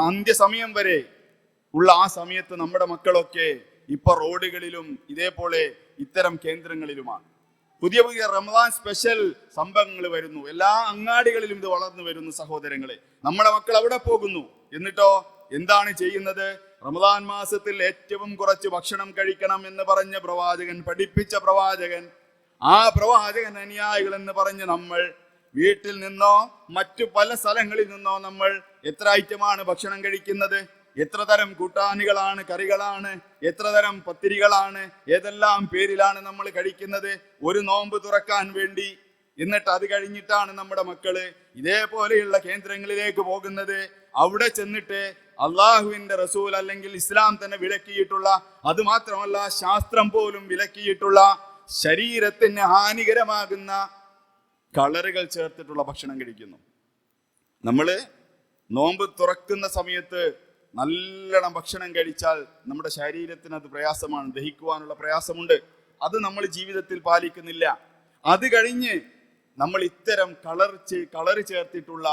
അന്ത്യസമയം വരെ ഉള്ള ആ സമയത്ത് നമ്മുടെ മക്കളൊക്കെ ഇപ്പൊ റോഡുകളിലും ഇതേപോലെ ഇത്തരം കേന്ദ്രങ്ങളിലുമാണ്. പുതിയ പുതിയ റമദാൻ സ്പെഷ്യൽ സംഭവങ്ങൾ വരുന്നു. എല്ലാ അങ്ങാടികളിലും ഇത് വളർന്നു വരുന്നു. സഹോദരങ്ങളെ, നമ്മുടെ മക്കൾ അവിടെ പോകുന്നു. എന്നിട്ടോ എന്താണ് ചെയ്യുന്നത്? റമദാൻ മാസത്തിൽ ഏറ്റവും കുറച്ച് ഭക്ഷണം കഴിക്കണം എന്ന് പറഞ്ഞ പ്രവാചകൻ, പഠിപ്പിച്ച പ്രവാചകൻ, ആ പ്രവാചകൻ അനുയായികൾ എന്ന് പറഞ്ഞ് നമ്മൾ വീട്ടിൽ നിന്നോ മറ്റു പല സ്ഥലങ്ങളിൽ നിന്നോ നമ്മൾ എത്ര ഐറ്റമാണ് ഭക്ഷണം കഴിക്കുന്നത്? എത്ര തരം കൂട്ടാനികളാണ്, കറികളാണ്, എത്ര തരം പത്തിരികളാണ്, ഏതെല്ലാം പേരിലാണ് നമ്മൾ കഴിക്കുന്നത് ഒരു നോമ്പ് തുറക്കാൻ വേണ്ടി. എന്നിട്ട് അത് കഴിഞ്ഞിട്ടാണ് നമ്മുടെ മക്കള് ഇതേപോലെയുള്ള കേന്ദ്രങ്ങളിലേക്ക് പോകുന്നത്. അവിടെ ചെന്നിട്ട് അള്ളാഹുവിന്റെ റസൂൽ അല്ലെങ്കിൽ ഇസ്ലാം തന്നെ വിലക്കിയിട്ടുള്ള, അത് മാത്രമല്ല ശാസ്ത്രം പോലും വിലക്കിയിട്ടുള്ള, ശരീരത്തിന് ഹാനികരമാകുന്ന കളറുകൾ ചേർത്തിട്ടുള്ള ഭക്ഷണം കഴിക്കുന്നു. നമ്മള് നോമ്പ് തുറക്കുന്ന സമയത്ത് നല്ലോണം ഭക്ഷണം കഴിച്ചാൽ നമ്മുടെ ശരീരത്തിന് അത് പ്രയാസമാണ്, ദഹിക്കുവാനുള്ള പ്രയാസമുണ്ട്. അത് നമ്മൾ ജീവിതത്തിൽ പാലിക്കുന്നില്ല. അത് കഴിഞ്ഞ് നമ്മൾ ഇത്തരം കളറ് ചേർത്തിട്ടുള്ള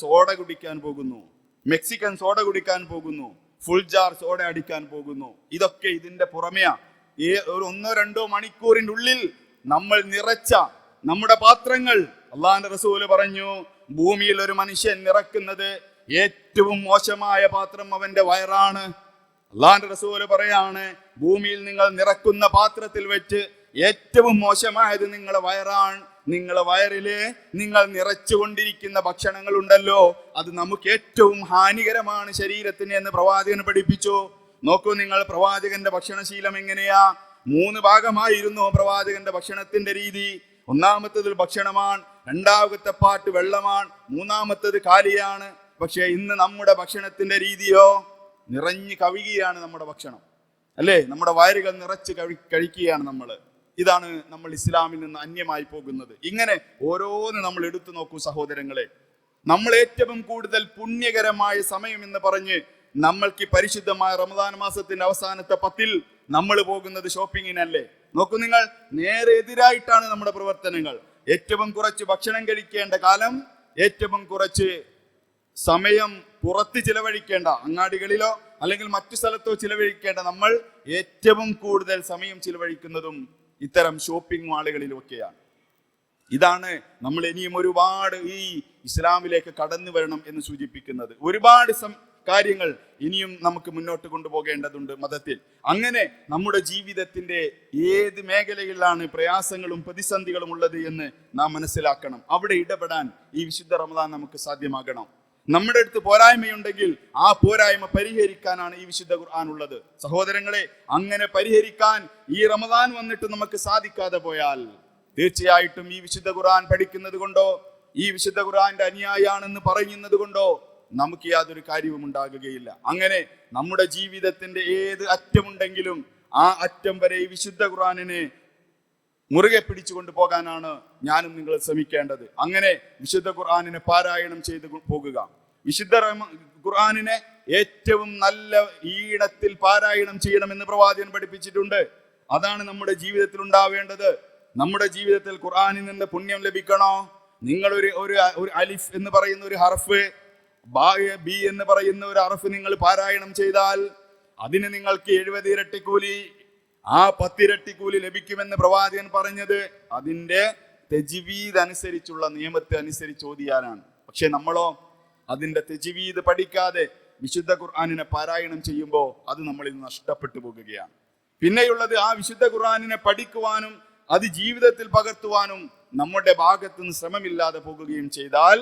സോഡ കുടിക്കാൻ പോകുന്നു, മെക്സിക്കൻ സോഡ കുടിക്കാൻ പോകുന്നു, ഫുൾ ജാർ സോഡ അടിക്കാൻ പോകുന്നു. ഇതൊക്കെ ഇതിന്റെ പുറമെയാ. ഒരു 1-2 മണിക്കൂറിന്റെ ഉള്ളിൽ നമ്മൾ നിറച്ച നമ്മുടെ പാത്രങ്ങൾ, അള്ളാഹുവിന്റെ റസൂല് പറഞ്ഞു, ഭൂമിയിൽ ഒരു മനുഷ്യൻ നിറക്കുന്നത് ഏറ്റവും മോശമായ പാത്രം അവന്റെ വയറാണ്. അള്ളാഹുവിന്റെ റസൂല് പറയാണ്, ഭൂമിയിൽ നിങ്ങൾ നിറക്കുന്ന പാത്രത്തിൽ വെച്ച് ഏറ്റവും മോശമായത് നിങ്ങളെ വയറാണ്. നിങ്ങളെ വയറില് നിങ്ങൾ നിറച്ചുകൊണ്ടിരിക്കുന്ന ഭക്ഷണങ്ങൾ ഉണ്ടല്ലോ, അത് നമുക്ക് ഏറ്റവും ഹാനികരമാണ് ശരീരത്തിന് എന്ന് പ്രവാചകൻ പഠിപ്പിച്ചു. നോക്കൂ നിങ്ങൾ, പ്രവാചകന്റെ ഭക്ഷണശീലം എങ്ങനെയാ? 3 ഭാഗമായിരുന്നു പ്രവാചകന്റെ ഭക്ഷണത്തിന്റെ രീതി. ഒന്നാമത്തേത് ഭക്ഷണമാണ്, രണ്ടാമത്തെ പാട്ട് വെള്ളമാണ്, മൂന്നാമത്തേത് കാലിയാണ്. പക്ഷെ ഇന്ന് നമ്മുടെ ഭക്ഷണത്തിന്റെ രീതിയോ നിറഞ്ഞു കവിയുകയാണ് നമ്മുടെ ഭക്ഷണം, അല്ലേ? നമ്മുടെ വയറുകൾ നിറച്ച് കഴിക്കുകയാണ് നമ്മള്. ഇതാണ് നമ്മൾ ഇസ്ലാമിൽ നിന്ന് അന്യമായി പോകുന്നത്. ഇങ്ങനെ ഓരോന്ന് നമ്മൾ എടുത്തു നോക്കൂ സഹോദരങ്ങളെ. നമ്മൾ ഏറ്റവും കൂടുതൽ പുണ്യകരമായ സമയം എന്ന് പറഞ്ഞ് നമ്മൾക്ക് പരിശുദ്ധമായ റമദാൻ മാസത്തിന്റെ അവസാനത്തെ 10 നമ്മൾ പോകുന്നത് ഷോപ്പിങ്ങിനല്ലേ? നോക്കൂ നിങ്ങൾ, നേരെ എതിരായിട്ടാണ് നമ്മുടെ പ്രവർത്തനങ്ങൾ. ഏറ്റവും കുറച്ച് ഭക്ഷണം കഴിക്കേണ്ട കാലം, ഏറ്റവും കുറച്ച് സമയം പുറത്ത് ചിലവഴിക്കേണ്ട, അങ്ങാടികളിലോ അല്ലെങ്കിൽ മറ്റു സ്ഥലത്തോ ചിലവഴിക്കേണ്ട നമ്മൾ ഏറ്റവും കൂടുതൽ സമയം ചിലവഴിക്കുന്നതും ഇത്തരം ഷോപ്പിംഗ് മാളുകളിലൊക്കെയാണ്. ഇതാണ് നമ്മൾ ഇനിയും ഒരുപാട് ഈ ഇസ്ലാമിലേക്ക് കടന്നു വരണം എന്ന് സൂചിപ്പിക്കുന്നത്. ഒരുപാട് കാര്യങ്ങൾ ഇനിയും നമുക്ക് മുന്നോട്ട് കൊണ്ടുപോകേണ്ടതുണ്ട് മതത്തിൽ. അങ്ങനെ നമ്മുടെ ജീവിതത്തിന്റെ ഏത് മേഖലയിലാണ് പ്രയാസങ്ങളും പ്രതിസന്ധികളും ഉള്ളത് എന്ന് നാം മനസ്സിലാക്കണം. അവിടെ ഇടപെടാൻ ഈ വിശുദ്ധ റമദാൻ നമുക്ക് സാധ്യമാകണം. നമ്മുടെ അടുത്ത് പോരായ്മയുണ്ടെങ്കിൽ ആ പോരായ്മ പരിഹരിക്കാനാണ് ഈ വിശുദ്ധ ഖുർആൻ ഉള്ളത്. സഹോദരങ്ങളെ, അങ്ങനെ പരിഹരിക്കാൻ ഈ റമദാൻ വന്നിട്ട് നമുക്ക് സാധിക്കാതെ പോയാൽ തീർച്ചയായിട്ടും ഈ വിശുദ്ധ ഖുർആൻ പഠിക്കുന്നത് കൊണ്ടോ ഈ വിശുദ്ധ ഖുർആന്റെ അനുയായിയാണെന്ന് പറയുന്നത് കൊണ്ടോ നമുക്ക് യാതൊരു കാര്യവും ഉണ്ടാകുകയില്ല. അങ്ങനെ നമ്മുടെ ജീവിതത്തിന്റെ ഏത് അറ്റമുണ്ടെങ്കിലും ആ അറ്റം വരെ ഈ വിശുദ്ധ ഖുർആനിനെ മുറുകെ പിടിച്ചുകൊണ്ട് പോകാനാണ് ഞാനും നിങ്ങൾ ശ്രമിക്കേണ്ടത്. അങ്ങനെ വിശുദ്ധ ഖുർആനിനെ പാരായണം ചെയ്ത് പോകുക. വിശുദ്ധ ഖുർആനിനെ ഏറ്റവും നല്ല ഈണത്തിൽ പാരായണം ചെയ്യണമെന്ന് പ്രവാചകൻ പഠിപ്പിച്ചിട്ടുണ്ട്. അതാണ് നമ്മുടെ ജീവിതത്തിൽ ഉണ്ടാവേണ്ടത്. നമ്മുടെ ജീവിതത്തിൽ ഖുർആനിൽ നിന്ന് പുണ്യം ലഭിക്കണോ? നിങ്ങൾ ഒരു അലിഫ് എന്ന് പറയുന്ന ഒരു ഹർഫ്, ബി എന്ന് പറയുന്ന ഒരു ഹർഫ് നിങ്ങൾ പാരായണം ചെയ്താൽ അതിന് നിങ്ങൾക്ക് 70 ഇരട്ടി കൂലി, ആ 10 ഇരട്ടി കൂലി ലഭിക്കുമെന്ന് പ്രവാചകൻ പറഞ്ഞത് അതിന്റെ തജ്വീദ് അനുസരിച്ചുള്ള നിയമത്തെ അനുസരിച്ച് ഓതിയാലാണ്. പക്ഷെ നമ്മളോ അതിന്റെ തജ്വീദ് പഠിക്കാതെ വിശുദ്ധ ഖുർആനിനെ പാരായണം ചെയ്യുമ്പോൾ അത് നമ്മളിൽ നഷ്ടപ്പെട്ടു പോകുകയാണ്. പിന്നെയുള്ളത് ആ വിശുദ്ധ ഖുർആനിനെ പഠിക്കുവാനും അത് ജീവിതത്തിൽ പകർത്തുവാനും നമ്മുടെ ഭാഗത്തു നിന്ന് ശ്രമമില്ലാതെ പോകുകയും ചെയ്താൽ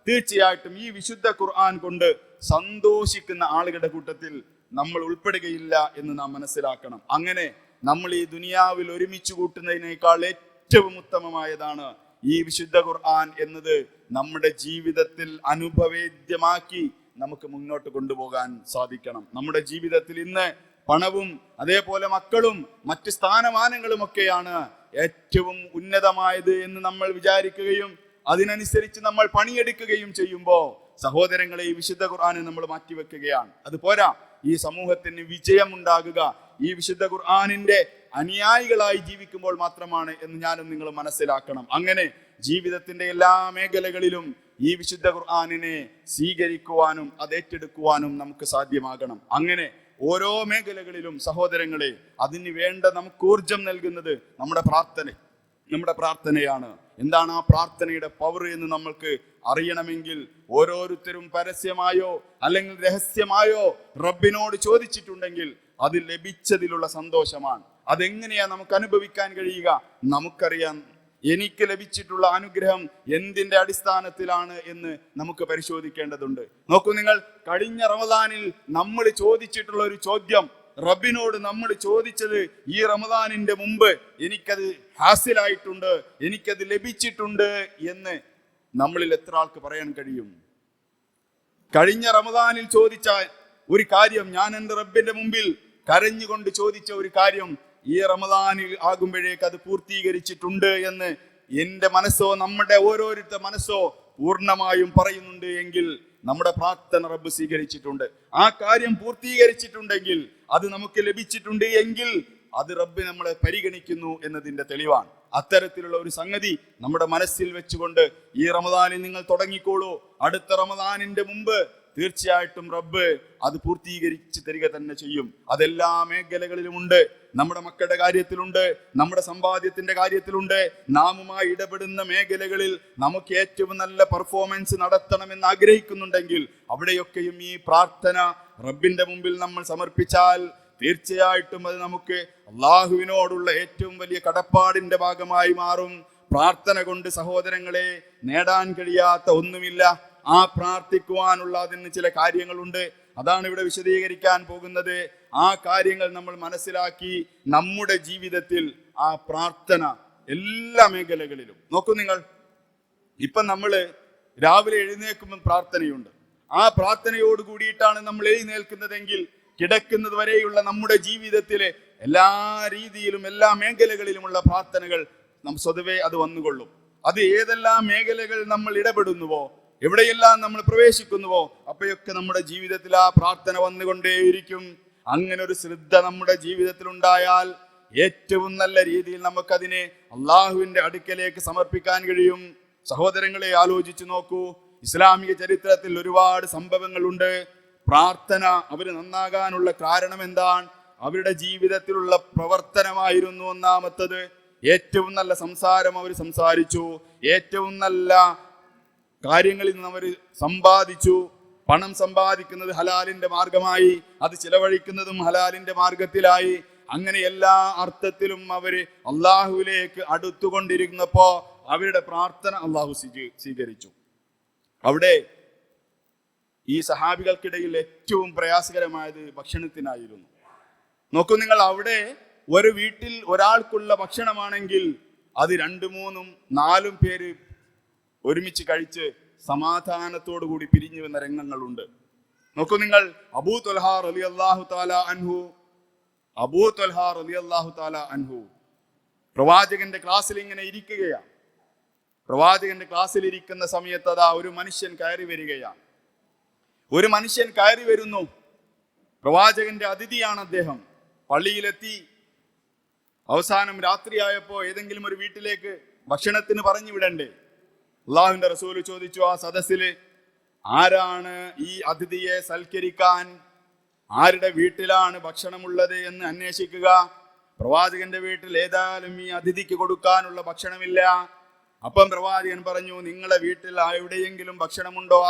തീർച്ചയായിട്ടും ഈ വിശുദ്ധ ഖുർആൻ കൊണ്ട് സന്തോഷിക്കുന്ന ആളുകളുടെ കൂട്ടത്തിൽ നമ്മൾ ഉൾപ്പെടുകയില്ല എന്ന് നാം മനസ്സിലാക്കണം. അങ്ങനെ നമ്മൾ ഈ ദുനിയാവിൽ ഒരുമിച്ച് കൂട്ടുന്നതിനേക്കാൾ ഏറ്റവും ഉത്തമമായതാണ് ഈ വിശുദ്ധ ഖുർആൻ എന്നത് നമ്മുടെ ജീവിതത്തിൽ അനുഭവേദ്യമാക്കി നമുക്ക് മുന്നോട്ട് കൊണ്ടുപോകാൻ സാധിക്കണം. നമ്മുടെ ജീവിതത്തിൽ ഇന്ന് പണവും അതേപോലെ മക്കളും മറ്റ് സ്ഥാനമാനങ്ങളും ഒക്കെയാണ് ഏറ്റവും ഉന്നതമായത് എന്ന് നമ്മൾ വിചാരിക്കുകയും അതിനനുസരിച്ച് നമ്മൾ പണിയെടുക്കുകയും ചെയ്യുമ്പോൾ സഹോദരങ്ങളെ ഈ വിശുദ്ധ ഖുർആനെ നമ്മൾ മാറ്റിവെക്കുകയാണ്. അത് പോരാ, ഈ സമൂഹത്തിന് വിജയം ഉണ്ടാകുക ഈ വിശുദ്ധ ഖുർആനിന്റെ അനുയായികളായി ജീവിക്കുമ്പോൾ മാത്രമാണ് എന്ന് ഞാനും നിങ്ങൾ മനസ്സിലാക്കണം. അങ്ങനെ ജീവിതത്തിന്റെ എല്ലാ മേഖലകളിലും ഈ വിശുദ്ധ ഖുർആനിനെ സ്വീകരിക്കുവാനും അത് ഏറ്റെടുക്കുവാനും നമുക്ക് സാധ്യമാകണം. അങ്ങനെ ഓരോ മേഖലകളിലും സഹോദരങ്ങളെ അതിന് വേണ്ട നമുക്ക് ഊർജം നൽകുന്നത് നമ്മുടെ പ്രാർത്ഥനയാണ്. എന്താണ് ആ പ്രാർത്ഥനയുടെ പവർ എന്ന് നമ്മൾക്ക് അറിയണമെങ്കിൽ ഓരോരുത്തരും പരസ്യമായോ അല്ലെങ്കിൽ രഹസ്യമായോ റബ്ബിനോട് ചോദിച്ചിട്ടുണ്ടെങ്കിൽ അത് ലഭിച്ചതിലുള്ള സന്തോഷമാണ്. അതെങ്ങനെയാ നമുക്ക് അനുഭവിക്കാൻ കഴിയുക? നമുക്കറിയാം എനിക്ക് ലഭിച്ചിട്ടുള്ള അനുഗ്രഹം എന്തിന്റെ അടിസ്ഥാനത്തിലാണ് എന്ന് നമുക്ക് പരിശോധിക്കേണ്ടതുണ്ട്. നോക്കൂ നിങ്ങൾ, കഴിഞ്ഞ റമദാനിൽ നമ്മൾ ചോദിച്ചിട്ടുള്ള ഒരു ചോദ്യം, റബ്ബിനോട് നമ്മൾ ചോദിച്ചത് ഈ റമദാനിന്റെ മുമ്പ് എനിക്കത് ഹാസിലായിട്ടുണ്ട്, എനിക്കത് ലഭിച്ചിട്ടുണ്ട് എന്ന് നമ്മളിൽ എത്ര ആൾക്ക് പറയാൻ കഴിയും? കഴിഞ്ഞ റമദാനിൽ ചോദിച്ച ഒരു കാര്യം, ഞാൻ എൻ്റെ റബ്ബിന്റെ മുമ്പിൽ കരഞ്ഞുകൊണ്ട് ചോദിച്ച ഒരു കാര്യം ഈ റമദാനിൽ ആകുമ്പോഴേക്ക് അത് പൂർത്തീകരിച്ചിട്ടുണ്ട് എന്ന് എൻ്റെ മനസ്സോ നമ്മുടെ ഓരോരുത്തരുടെ മനസ്സോ പൂർണ്ണമായും പറയുന്നുണ്ട് എങ്കിൽ നമ്മുടെ പ്രാർത്ഥന റബ്ബ് സ്വീകരിച്ചിട്ടുണ്ട്. ആ കാര്യം പൂർത്തീകരിച്ചിട്ടുണ്ടെങ്കിൽ അത് നമുക്ക് ലഭിച്ചിട്ടുണ്ട് എങ്കിൽ അത് റബ്ബ് നമ്മളെ പരിഗണിക്കുന്നു എന്നതിന്റെ തെളിവാണ്. അത്തരത്തിലുള്ള ഒരു സംഗതി നമ്മുടെ മനസ്സിൽ വെച്ചുകൊണ്ട് ഈ റമദാനിൽ നിങ്ങൾ തുടങ്ങിക്കോളൂ. അടുത്ത റമദാനിന്റെ മുമ്പ് തീർച്ചയായിട്ടും റബ്ബ് അത് പൂർത്തീകരിച്ച് തരിക തന്നെ ചെയ്യും. അതെല്ലാ മേഖലകളിലുമുണ്ട്. നമ്മുടെ മക്കളുടെ കാര്യത്തിലുണ്ട്, നമ്മുടെ സമ്പാദ്യത്തിന്റെ കാര്യത്തിലുണ്ട്. നാമുമായി ഇടപെടുന്ന മേഖലകളിൽ നമുക്ക് ഏറ്റവും നല്ല പെർഫോമൻസ് നടത്തണമെന്ന് ആഗ്രഹിക്കുന്നുണ്ടെങ്കിൽ അവിടെയൊക്കെയും ഈ പ്രാർത്ഥന റബ്ബിന്റെ മുമ്പിൽ നമ്മൾ സമർപ്പിച്ചാൽ തീർച്ചയായിട്ടും അത് നമുക്ക് അള്ളാഹുവിനോടുള്ള ഏറ്റവും വലിയ കടപ്പാടിന്റെ ഭാഗമായി മാറും. പ്രാർത്ഥന കൊണ്ട് സഹോദരങ്ങളെ നേടാൻ കഴിയാത്ത ഒന്നുമില്ല. ആ പ്രാർത്ഥിക്കുവാനുള്ള അതിന് ചില കാര്യങ്ങളുണ്ട്. അതാണ് ഇവിടെ വിശദീകരിക്കാൻ പോകുന്നത്. ആ കാര്യങ്ങൾ നമ്മൾ മനസ്സിലാക്കി നമ്മുടെ ജീവിതത്തിൽ ആ പ്രാർത്ഥന എല്ലാ മേഖലകളിലും നോക്കൂ നിങ്ങൾ. ഇപ്പം നമ്മൾ രാവിലെ എഴുന്നേൽക്കുമ്പോൾ പ്രാർത്ഥനയുണ്ട്. ആ പ്രാർത്ഥനയോട് കൂടിയിട്ടാണ് നമ്മൾ എഴുന്നേൽക്കുന്നതെങ്കിൽ കിടക്കുന്നത് വരെയുള്ള നമ്മുടെ ജീവിതത്തിലെ എല്ലാ രീതിയിലും എല്ലാ മേഖലകളിലുമുള്ള പ്രാർത്ഥനകൾ സ്വതവേ അത് വന്നുകൊള്ളും. അത് ഏതെല്ലാം മേഖലകൾ നമ്മൾ ഇടപെടുന്നുവോ, എവിടെയെല്ലാം നമ്മൾ പ്രവേശിക്കുന്നുവോ അപ്പോഴൊക്കെ നമ്മുടെ ജീവിതത്തിൽ ആ പ്രാർത്ഥന വന്നുകൊണ്ടേയിരിക്കും. അങ്ങനെ ഒരു ശ്രദ്ധ നമ്മുടെ ജീവിതത്തിൽ ഉണ്ടായാൽ ഏറ്റവും നല്ല രീതിയിൽ നമുക്കതിനെ അള്ളാഹുവിന്റെ അടുക്കലേക്ക് സമർപ്പിക്കാൻ കഴിയും. സഹോദരങ്ങളെ, ആലോചിച്ചു നോക്കൂ. ഇസ്ലാമിക ചരിത്രത്തിൽ ഒരുപാട് സംഭവങ്ങളുണ്ട്. പ്രാർത്ഥന അവർ നന്നാകാനുള്ള കാരണം എന്താണ്? അവരുടെ ജീവിതത്തിലുള്ള പ്രവർത്തനമായിരുന്നു ഒന്നാമത്തത്. ഏറ്റവും നല്ല സംസാരം അവർ സംസാരിച്ചു, ഏറ്റവും നല്ല കാര്യങ്ങളിൽ നിന്ന് അവർ സമ്പാദിച്ചു, പണം സമ്പാദിക്കുന്നത് ഹലാലിന്റെ മാർഗമായി, അത് ചിലവഴിക്കുന്നതും ഹലാലിന്റെ മാർഗത്തിലായി. അങ്ങനെ എല്ലാ അർത്ഥത്തിലും അവര് അള്ളാഹുവിലേക്ക് അടുത്തുകൊണ്ടിരുന്നപ്പോ അവരുടെ പ്രാർത്ഥന അള്ളാഹു സ്വീകരിച്ചു. അവിടെ ഈ സഹാബികൾക്കിടയിൽ ഏറ്റവും പ്രയാസകരമായത് ഭക്ഷണത്തിനായിരുന്നു. നോക്കൂ നിങ്ങൾ, അവിടെ ഒരു വീട്ടിൽ ഒരാൾക്കുള്ള ഭക്ഷണമാണെങ്കിൽ അത് 2, 3, 4 പേര് ഒരുമിച്ച് കഴിച്ച് സമാധാനത്തോടു കൂടി പിരിഞ്ഞു വന്ന രംഗങ്ങളുണ്ട്. നോക്കൂ നിങ്ങൾ, അബൂ ത്വൽഹ റളിയല്ലാഹു തആല അൻഹു പ്രവാചകന്റെ ക്ലാസ്സിൽ ഇങ്ങനെ ഇരിക്കുകയാണ്. പ്രവാചകന്റെ ക്ലാസ്സിൽ ഇരിക്കുന്ന സമയത്ത് അതാ ഒരു മനുഷ്യൻ കയറി വരികയാണ്. ഒരു മനുഷ്യൻ കയറി വരുന്നു. പ്രവാചകന്റെ അതിഥിയാണ് അദ്ദേഹം. പള്ളിയിലെത്തി. അവസാനം രാത്രിയായപ്പോ ഏതെങ്കിലും ഒരു വീട്ടിലേക്ക് ഭക്ഷണത്തിന് പറഞ്ഞു വിടണ്ടേ? അള്ളാഹുവിന്റെ റസൂൽ ചോദിച്ചു, ആ സദസ്സില് ആരാണ് ഈ അതിഥിയെ സൽക്കരിക്കാൻ, ആരുടെ വീട്ടിലാണ് ഭക്ഷണമുള്ളത് എന്ന് അന്വേഷിക്കുക. പ്രവാചകന്റെ വീട്ടിൽ ഏതായാലും ഈ അതിഥിക്ക് കൊടുക്കാനുള്ള ഭക്ഷണമില്ല. അപ്പം പ്രവാചകൻ പറഞ്ഞു, നിങ്ങളെ വീട്ടിൽ എവിടെയെങ്കിലും ഭക്ഷണമുണ്ടോ?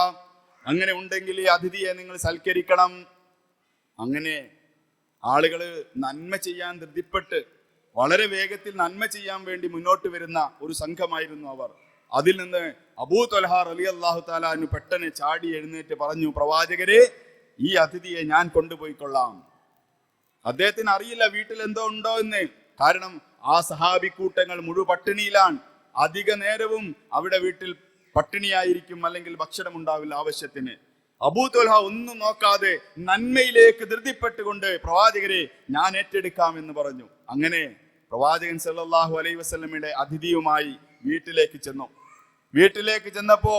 അങ്ങനെ ഉണ്ടെങ്കിൽ ഈ അതിഥിയെ നിങ്ങൾ സൽക്കരിക്കണം. അങ്ങനെ ആളുകള് നന്മ ചെയ്യാൻ ധൃതിപ്പെട്ട് വളരെ വേഗത്തിൽ നന്മ ചെയ്യാൻ വേണ്ടി മുന്നോട്ട് വരുന്ന ഒരു സംഘമായിരുന്നു അവർ. അതിൽ നിന്ന് അബൂ ത്വൽഹ റളിയല്ലാഹു തആല അൻഹു പെട്ടെന്ന് ചാടി എഴുന്നേറ്റ് പറഞ്ഞു, പ്രവാചകരെ, ഈ അതിഥിയെ ഞാൻ കൊണ്ടുപോയിക്കൊള്ളാം. അദ്ദേഹത്തിന് അറിയില്ല വീട്ടിൽ എന്തോ ഉണ്ടോ എന്ന്. കാരണം ആ സഹാബി കൂട്ടങ്ങൾ മുഴു പട്ടിണിയിലാണ്. അധിക നേരവും അവിടെ വീട്ടിൽ പട്ടിണിയായിരിക്കും, അല്ലെങ്കിൽ ഭക്ഷണം ഉണ്ടാവില്ല ആവശ്യത്തിന്. അബൂ ത്വൽഹ ഒന്നും നോക്കാതെ നന്മയിലേക്ക് ധൃതിപ്പെട്ടുകൊണ്ട്, പ്രവാചകരെ, ഞാൻ ഏറ്റെടുക്കാം എന്ന് പറഞ്ഞു. അങ്ങനെ പ്രവാചകൻ സല്ലല്ലാഹു അലൈഹി വസല്ലമയുടെ അതിഥിയുമായി വീട്ടിലേക്ക് ചെന്നു. വീട്ടിലേക്ക് ചെന്നപ്പോ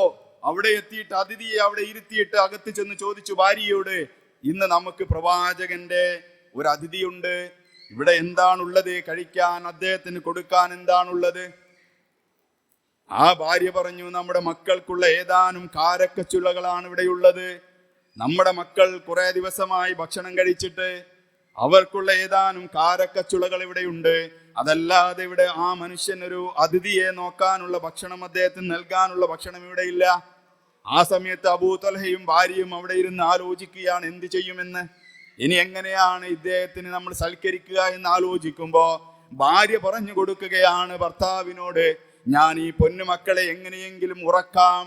അവിടെ എത്തിയിട്ട് അതിഥിയെ അവിടെ ഇരുത്തിയിട്ട് അകത്ത് ചെന്ന് ചോദിച്ചു ഭാര്യയോട്, ഇന്ന് നമുക്ക് പ്രവാചകന്റെ ഒരു അതിഥിയുണ്ട്, ഇവിടെ എന്താണുള്ളത് കഴിക്കാൻ, അദ്ദേഹത്തിന് കൊടുക്കാൻ എന്താണുള്ളത്? ആ ഭാര്യ പറഞ്ഞു, നമ്മുടെ മക്കൾക്കുള്ള ഏതാനും കാരക്കച്ചുളകളാണ് ഇവിടെയുള്ളത്. നമ്മുടെ മക്കൾ കുറെ ദിവസമായി ഭക്ഷണം കഴിച്ചിട്ട് അവർക്കുള്ള ഏതാനും കാരക്കച്ചുളകൾ ഇവിടെയുണ്ട്. അതല്ലാതെ ഇവിടെ ആ മനുഷ്യനൊരു അതിഥിയെ നോക്കാനുള്ള ഭക്ഷണം, അദ്ദേഹത്തിന് നൽകാനുള്ള ഭക്ഷണം ഇവിടെ ഇല്ല. ആ സമയത്ത് അബൂ ത്വൽഹയും ഭാര്യയും അവിടെ ഇരുന്ന് ആലോചിക്കുകയാണ് എന്ത് ചെയ്യുമെന്ന്. ഇനി എങ്ങനെയാണ് ഇദ്ദേഹത്തിന് നമ്മൾ സൽക്കരിക്കുക എന്ന് ആലോചിക്കുമ്പോ ഭാര്യ പറഞ്ഞു കൊടുക്കുകയാണ് ഭർത്താവിനോട്, ഞാൻ ഈ പൊന്നുമക്കളെ എങ്ങനെയെങ്കിലും ഉറക്കാം,